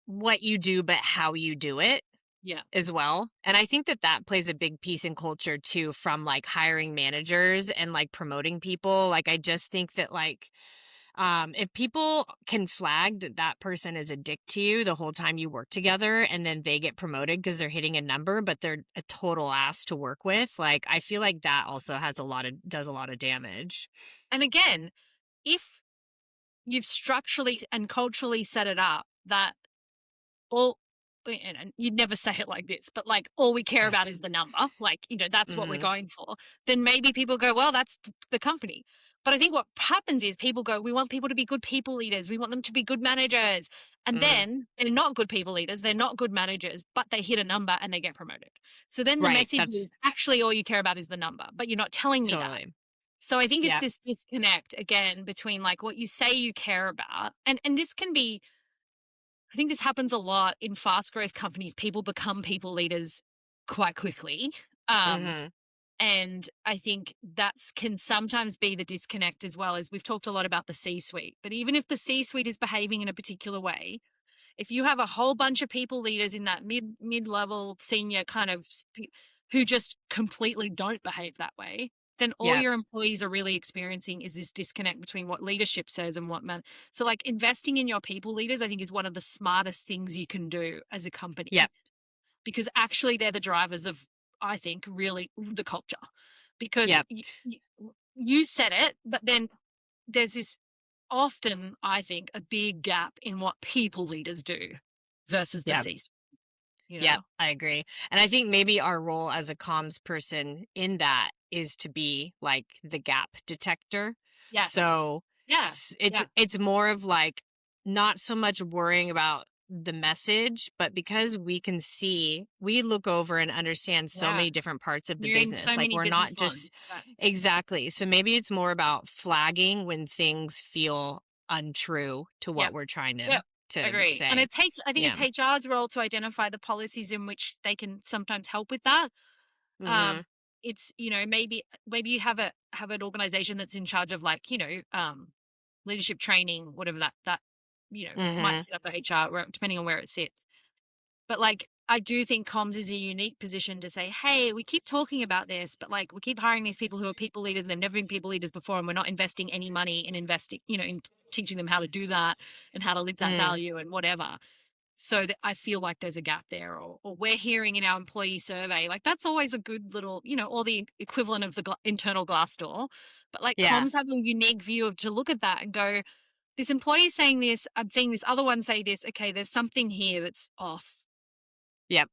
what you do, but how you do it Yeah. as well. And I think that that plays a big piece in culture too, from like hiring managers and like promoting people. Like, I just think that like, if people can flag that that person is a dick to you the whole time you work together and then they get promoted because they're hitting a number, but they're a total ass to work with, like, I feel like that also does a lot of damage. And again, if you've structurally and culturally set it up that all, and you'd never say it like this, but like all we care about is the number, like, that's what we're Hmm. going for, then maybe people go, well, that's the company. But I think what happens is people go, we want people to be good people leaders. We want them to be good managers. And Hmm. then they're not good people leaders. They're not good managers, but they hit a number and they get promoted. So then the Right. message That's is actually all you care about is the number, but you're not telling me that. totally. So I think it's Yeah. this disconnect again between like what you say you care about. And this can be, I think this happens a lot in fast growth companies. People become people leaders quite quickly. Um, Hmm. and I think that's can sometimes be the disconnect as well as we've talked a lot about the C suite. But even if the C suite is behaving in a particular way, if you have a whole bunch of people leaders in that mid level senior kind of who just completely don't behave that way, then all Yep. your employees are really experiencing is this disconnect between what leadership says and what man. So, like, investing in your people leaders, I think, is one of the smartest things you can do as a company Yep. because actually they're the drivers of, I think, really the culture. Because Yep. you said it, but then there's this often, I think, a big gap in what people leaders do versus the Yep. C, you Yep, know? I agree. And I think maybe our role as a comms person in that is to be like the gap detector. Yes. So Yeah. it's Yeah. it's more of like not so much worrying about the message, but because we can see, we look over and understand so Yeah. many different parts of the You're in business. so Like many we're not business just lines. But exactly. So maybe it's more about flagging when things feel untrue to yeah. what we're trying Yep. to Agree. And say. it's I think Yeah. it's HR's role to identify the policies in which they can sometimes help with that. Um, Mhm. it's, maybe you have an organization that's in charge of, like, leadership training, whatever that might Mhm. sit under HR, depending on where it sits. But, like, I do think comms is a unique position to say, hey, we keep talking about this, but, like, we keep hiring these people who are people leaders and they've never been people leaders before, and we're not investing any money in investing, in teaching them how to do that and how to live that Mm. value and whatever. So that I feel like there's a gap there, or we're hearing in our employee survey, like, that's always a good little, or the equivalent of the internal Glassdoor. But, like, Yeah. comms have a unique view of to look at that and go, this employee is saying this, I'm seeing this other one say this. Okay, there's something here that's off. Yep.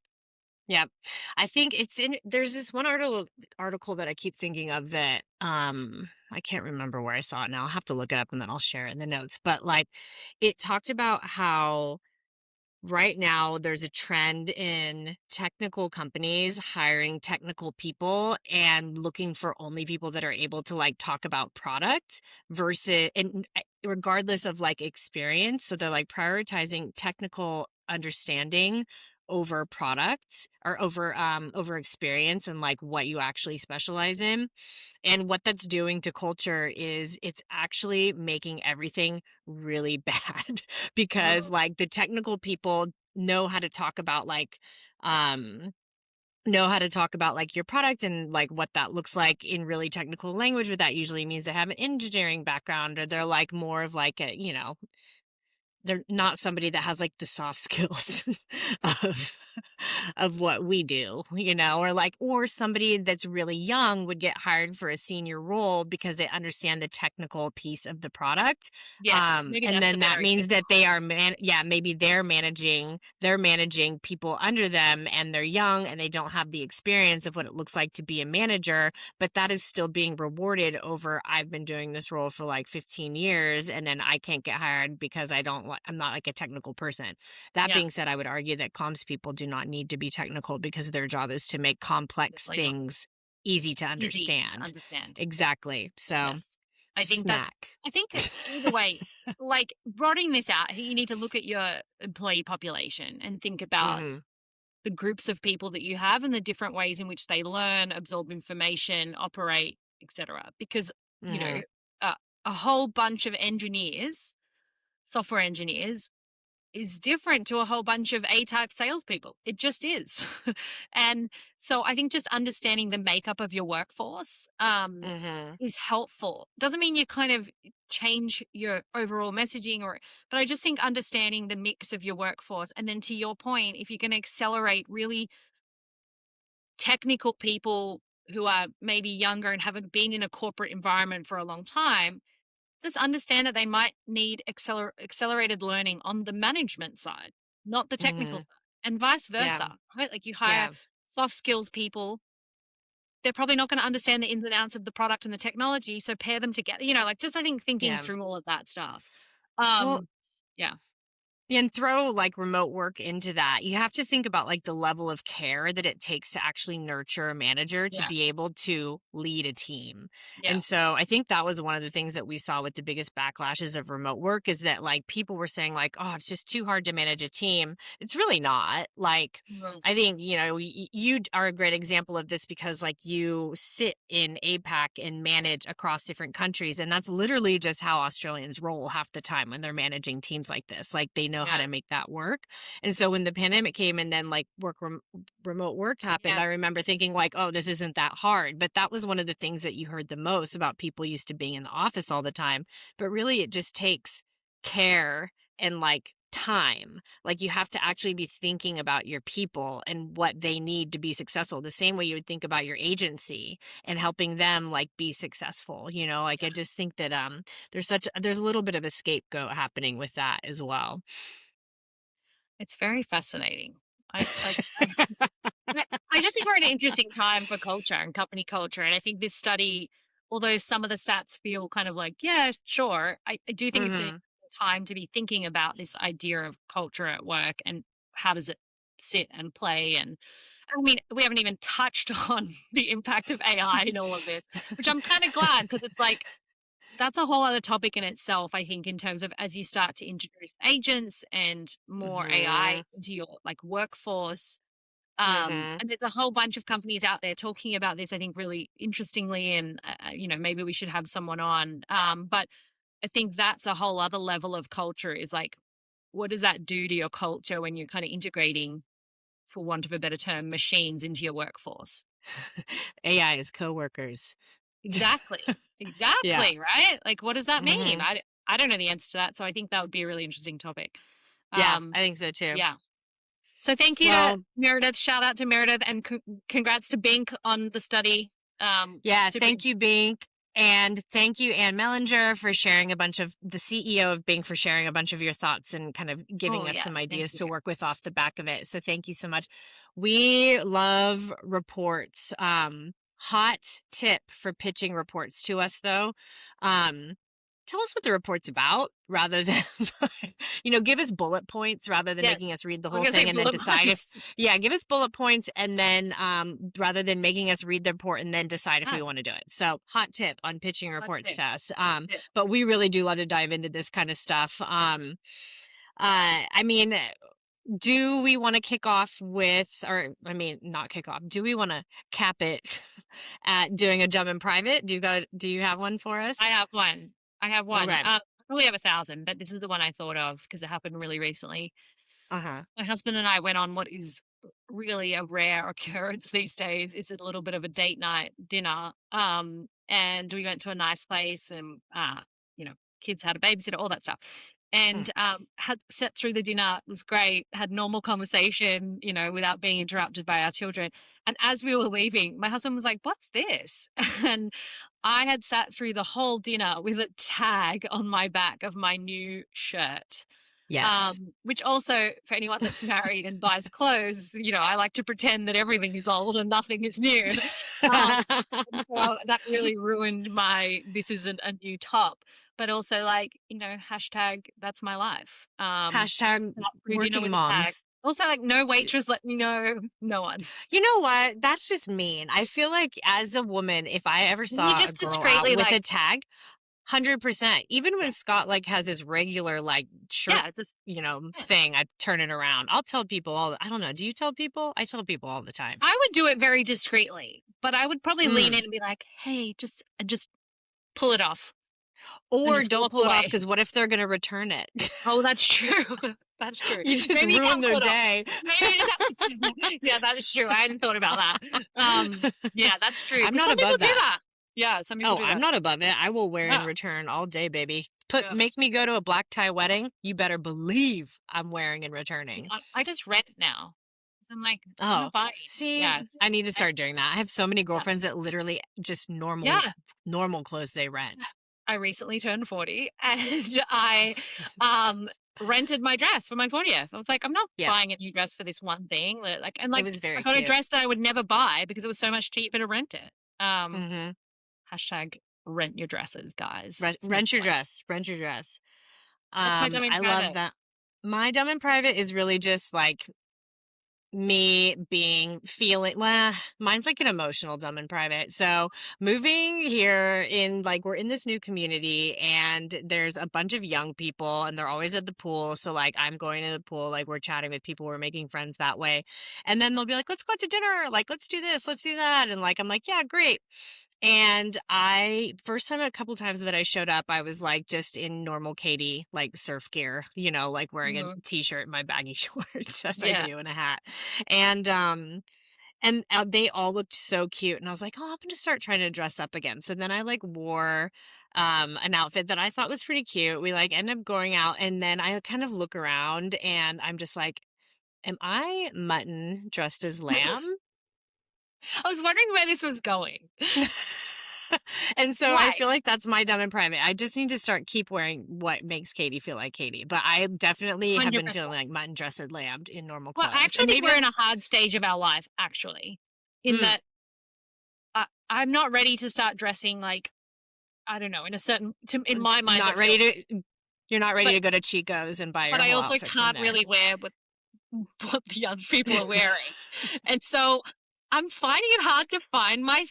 Yep. I think it's in there's this one article that I keep thinking of that I can't remember where I saw it now. I'll have to look it up and then I'll share it in the notes. But like it talked about how right now there's a trend in technical companies hiring technical people and looking for only people that are able to like talk about product versus and regardless of like experience. So they're like prioritizing technical understanding over product or over experience and like what you actually specialize in. And what that's doing to culture is it's actually making everything really bad because Mm. like the technical people know how to talk about um know how to talk about like your product and like what that looks like in really technical language, but that usually means they have an engineering background or they're like more of like a, they're not somebody that has like the soft skills of what we do, or like or somebody that's really young would get hired for a senior role because they understand the technical piece of the product. Yes, maybe And that's a then that better means example. that they are maybe they're managing people under them and they're young and they don't have the experience of what it looks like to be a manager, but that is still being rewarded over I've been doing this role for like 15 years and then I can't get hired because I'm not like a technical person. That Yeah, being said, I would argue that comms people do not need to be technical because their job is to make complex definitely not things easy to easy to understand. understand. Exactly. So, Yes. I think that smack. I think either way, like, broadening this out, you need to look at your employee population and think about Mhm. the groups of people that you have and the different ways in which they learn, absorb information, operate, etc. Because, you know, Mhm. uh, a whole bunch of engineers, software engineers, is different to a whole bunch of A-type salespeople. It just is. And so I think just understanding the makeup of your workforce Mhm. is helpful. Doesn't mean you kind of change your overall messaging, but I just think understanding the mix of your workforce. And then to your point, if you're going to accelerate really technical people who are maybe younger and haven't been in a corporate environment for a long time, just understand that they might need accelerated learning on the management side, not the technical Mhm. side, and vice Yeah. versa, right? Like, you hire Yeah. soft skills people, they're probably not going to understand the ins and outs of the product and the technology. So pair them together, like, just, I think, thinking Yeah. through all of that stuff. Well, Yeah, and throw like remote work into that. You have to think about like the level of care that it takes to actually nurture a manager to yeah, be able to lead a team. yeah, And so I think that was one of the things that we saw with the biggest backlashes of remote work is that like people were saying like, oh, it's just too hard to manage a team. It's really not. Like, mm, I think, you are a great example of this because like you sit in APAC and manage across different countries. And that's literally just how Australians roll half the time when they're managing teams like this. Like they know how Yeah. to make that work. And so when the pandemic came and then like remote work happened, Yeah. I remember thinking like, oh, this isn't that hard. But that was one of the things that you heard the most about people used to being in the office all the time. But really, it just takes care and like time. Like you have to actually be thinking about your people and what they need to be successful, the same way you would think about your agency and helping them like be successful. Like I just think that there's a little bit of a scapegoat happening with that as well. It's very fascinating. I like I just think we're in an interesting time for culture and company culture. And I think this study, although some of the stats feel kind of like, yeah, sure, I do think it's a Hmm. time to be thinking about this idea of culture at work and how does it sit and play. And I mean, we haven't even touched on the impact of AI in all of this, which I'm kind of glad because it's like that's a whole other topic in itself, I think, in terms of as you start to introduce agents and more AI Hmm. into your like workforce. Hmm. And there's a whole bunch of companies out there talking about this, I think, really interestingly. And, maybe we should have someone on. But I think that's a whole other level of culture is like, what does that do to your culture when you're kind of integrating, for want of a better term, machines into your workforce? AI is coworkers. Exactly. Yeah. Exactly. Right. Like, what does that mean? Hmm. I don't know the answer to that. So I think that would be a really interesting topic. Yeah, Um, I think so too. yeah. So thank you to Well, Meredith. Shout out to Meredith and congrats to Bink on the study. yeah, Super. thank you, Bink. And thank you, Anne Mellinger, for sharing a bunch of the CEO of Bink for sharing a bunch of your thoughts and kind of Oh, giving us some yes. Thank ideas you. to work with off the back of it. So thank you so much. We love reports. Hot tip for pitching reports to us though. Um, Tell us what the report's about rather than give us bullet points rather than making Yes. us read the I was whole going to say thing and then bullet decide if points. yeah, give us bullet points and then rather than making us read the report and then decide if we Ah, want to do it. So, hot tip on pitching hot reports tip. to us. Hot tip. But we really do love to dive into this kind of stuff. I mean, do we want to kick off with, or I mean, not kick off. Do we want to cap it at doing a dumb in private? Do you have one for I us? have one. I have one. Okay. I probably have 1,000, but this is the one I thought of because it happened really recently. Uh-huh. My husband and I went on what is really a rare occurrence these days. Is a little bit of a date night dinner. And we went to a nice place and, you know, kids had a babysitter, all that stuff. Mm. And had sat through the dinner, it was great, had normal conversation, without being interrupted by our children. And as we were leaving, my husband was like, "What's this?" And I had sat through the whole dinner with a tag on my back of my new shirt. Yes. Which also, for anyone that's married and buys clothes, I like to pretend that everything is old and nothing is new. Um, and so that really ruined my "this isn't a new top," but also like, hashtag that's my life. Hashtag Sat through dinner working with a tag. moms. Also, like no waitress let me know, no one. You know what? That's just mean. I feel like as a woman, if I ever Can you saw a just girl out discreetly with like, a tag, 100%. Even yeah, when Scott like has his regular like shirt, yeah, just yeah. thing, I turn it around. I'll tell people I don't know. Do you tell people? I tell people all the time. I would do it very discreetly, but I would probably lean Mm. in and be like, "Hey, just pull it off and Or just don't walk pull it off away." because what if they're gonna return it? Oh, that's true. That's true. You just Maybe you ruin can't their pull it off. day. Maybe you just have to yeah, that is true. I hadn't thought about that. Yeah, that's true. I'm Because not some people above do that. that. Yeah, some people Oh, do I'm that. not above it. I will wear in Yeah. return all day, baby. Yeah. Make me go to a black tie wedding. You better believe I'm wearing and See, returning. I just rent now. 'Cause I'm like, I'm Oh, not buying. see, Yeah. I need to I start doing that. I have so many yeah. girlfriends that literally just Yeah. normal clothes they rent. Yeah. I recently turned 40 and I um rented my dress for my 40th. I was like, I'm not Yep. buying a new dress for this one thing. And It like was I very got a cute. dress that I would never buy because it was so much cheaper to rent it. Um Mhm. Hashtag rent your dresses, guys. It's never Rent your fun. dress. Rent your dress. That's my dumb in I love private. that. My dumb in private is really just like me being feeling mine's like an emotional dumb in private. So moving here in like we're in this new community and there's a bunch of young people and they're always at the pool. So like I'm going to the pool, like we're chatting with people, we're making friends that way. And then they'll be like, let's go out to dinner, like let's do this, let's do that. And like I'm like, yeah, great. And first time, a couple times that I showed up, I was like just in normal Katie, like surf gear, like wearing a Mhm. t-shirt and my baggy shorts as I Yeah. do and a hat. And, they all looked so cute. And I was like, oh, I'm going to start trying to dress up again. So then I like wore, an outfit that I thought was pretty cute. We like ended up going out and then I kind of look around and I'm just like, am I mutton dressed as lamb? I was wondering where this was going. And so I Why? feel like that's my done in private. I just need to keep wearing what makes Katie feel like Katie. But I definitely have been 100%. feeling like mutton dressed and lambed in normal Well, I clothes. actually And think maybe we're in that's a hard stage of our life, actually, in mm, that I'm not ready to start dressing like, I don't know, in a certain, in my mind, not what ready feels, to you're not ready but to go to Chico's and buy but your I whole also outfit from can't there. really wear what the other people are wearing. And so I'm finding it hard to find my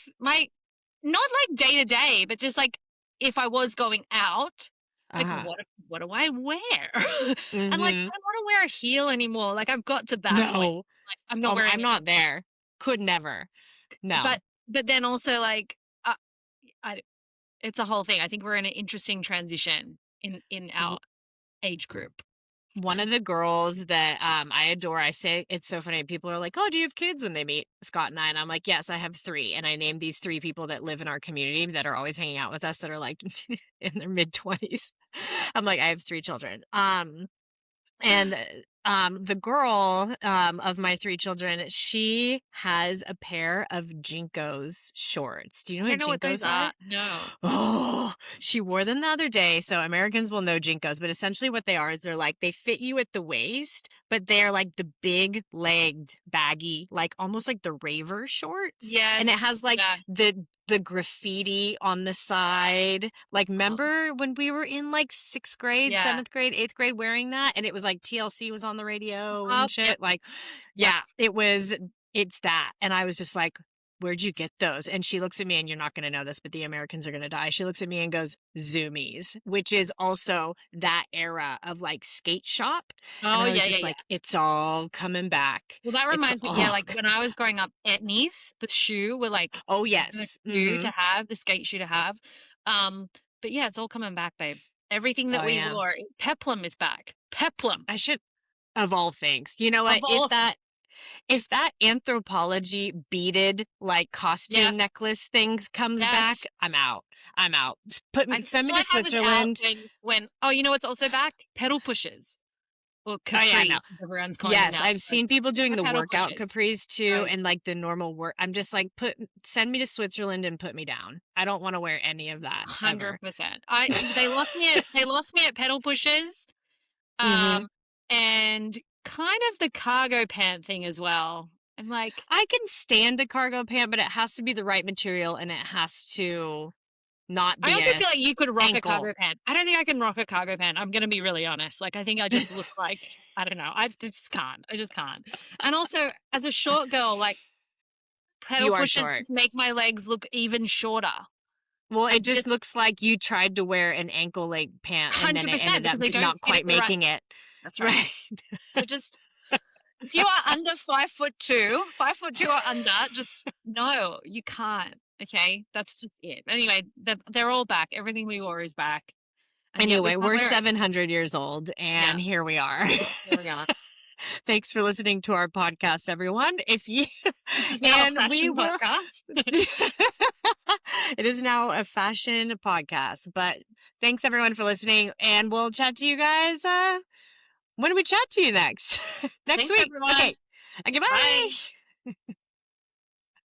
not like day to day, but just like if I was going out, like Uh-huh. what do I wear? And like I Mhm. don't want to wear a heel anymore. Like I've got to that point. No. Like I'm not wearing I'm it. not there. Could never. No. But then also like I it's a whole thing. I think we're in an interesting transition in our age group. One of the girls that I adore, I say it's so funny. People are like, "Oh, do you have kids?" when they meet Scott and I, and I'm like, "Yes, I have 3." And I named these 3 people that live in our community that are always hanging out with us that are like in their mid-20s. I'm like, I have 3 children. And the girl of my 3 children, she has a pair of Jinkos shorts. Do you know I don't what know what those Jinkos are? are. No. Oh, she wore them the other day. So Americans will know Jinkos, but essentially what they are is they're like they fit you at the waist, but they're like the big legged, baggy, like almost like the raver shorts. And it Yes. has like Yeah. the graffiti on the side. Like Oh, remember when we were in like 6th grade, yeah. 7th grade, 8th grade wearing that? And it was like TLC was on the radio and Yep. shit. Like, Yep. yeah, it's that. And I was just like, where'd you get those? And she looks at me, and you're not going to know this, but the Americans are going to die. She looks at me and goes, Zoomies, which is also that era of like skate shop. And Oh I was yeah, yeah, just yeah. like, it's all coming back. Well, that It's reminds me, yeah, all, like when I was growing up, etnies, the shoe were like oh, the yes. shoe Mm-hmm. to have, the skate shoe to have. But yeah, it's all coming back, babe. Everything that Oh, we yeah. wore, peplum is back. Peplum I should, of all things, you know of what? all. If that anthropology beaded like Yeah, costume necklace things comes back, yes. I'm out. I'm out. I Send me feel to like I was out Switzerland. when oh, you know what's also back? Pedal pushers or Oh yeah, no. capris, as everyone's calling them Yes, now. I've So seen people doing the the pedal workout pushers. capris too, So and like the normal work. I'm just like, send me to Switzerland and put me down. I don't want to wear any of that ever. 100%. They lost me at pedal pushers. Hmm. And kind of the cargo pant thing as well. I'm like, I can stand a cargo pant, but it has to be the right material and it has to not I be also a feel like you could rock a ankle. cargo pant. I don't think I can rock a cargo pant. I'm going to be really honest. Like, I think I just look like, I don't know. I just can't. I just can't. And also, as a short girl, like, pedal You are pushers short. just make my legs look even shorter. Well, I it just just, looks like you tried to wear an ankle length pant and then it 100% ended up because they don't not fit quite at the right. making it. That's right. Right. So just, if you are under 5'2", 5'2" or under, just no, you can't. Okay, that's just it. Anyway, they're all back. Everything we wore is back, and yet we Anyway, can't we're wear it. 700 years old Yeah, and here we are. here we are. Thanks for listening to our podcast, everyone. If you This is now a and we fashion will podcast. it is now a fashion podcast, but thanks everyone for listening and we'll chat to you guys when do we chat to you next? Next Thanks, week. everyone. Okay. Okay, bye. Bye.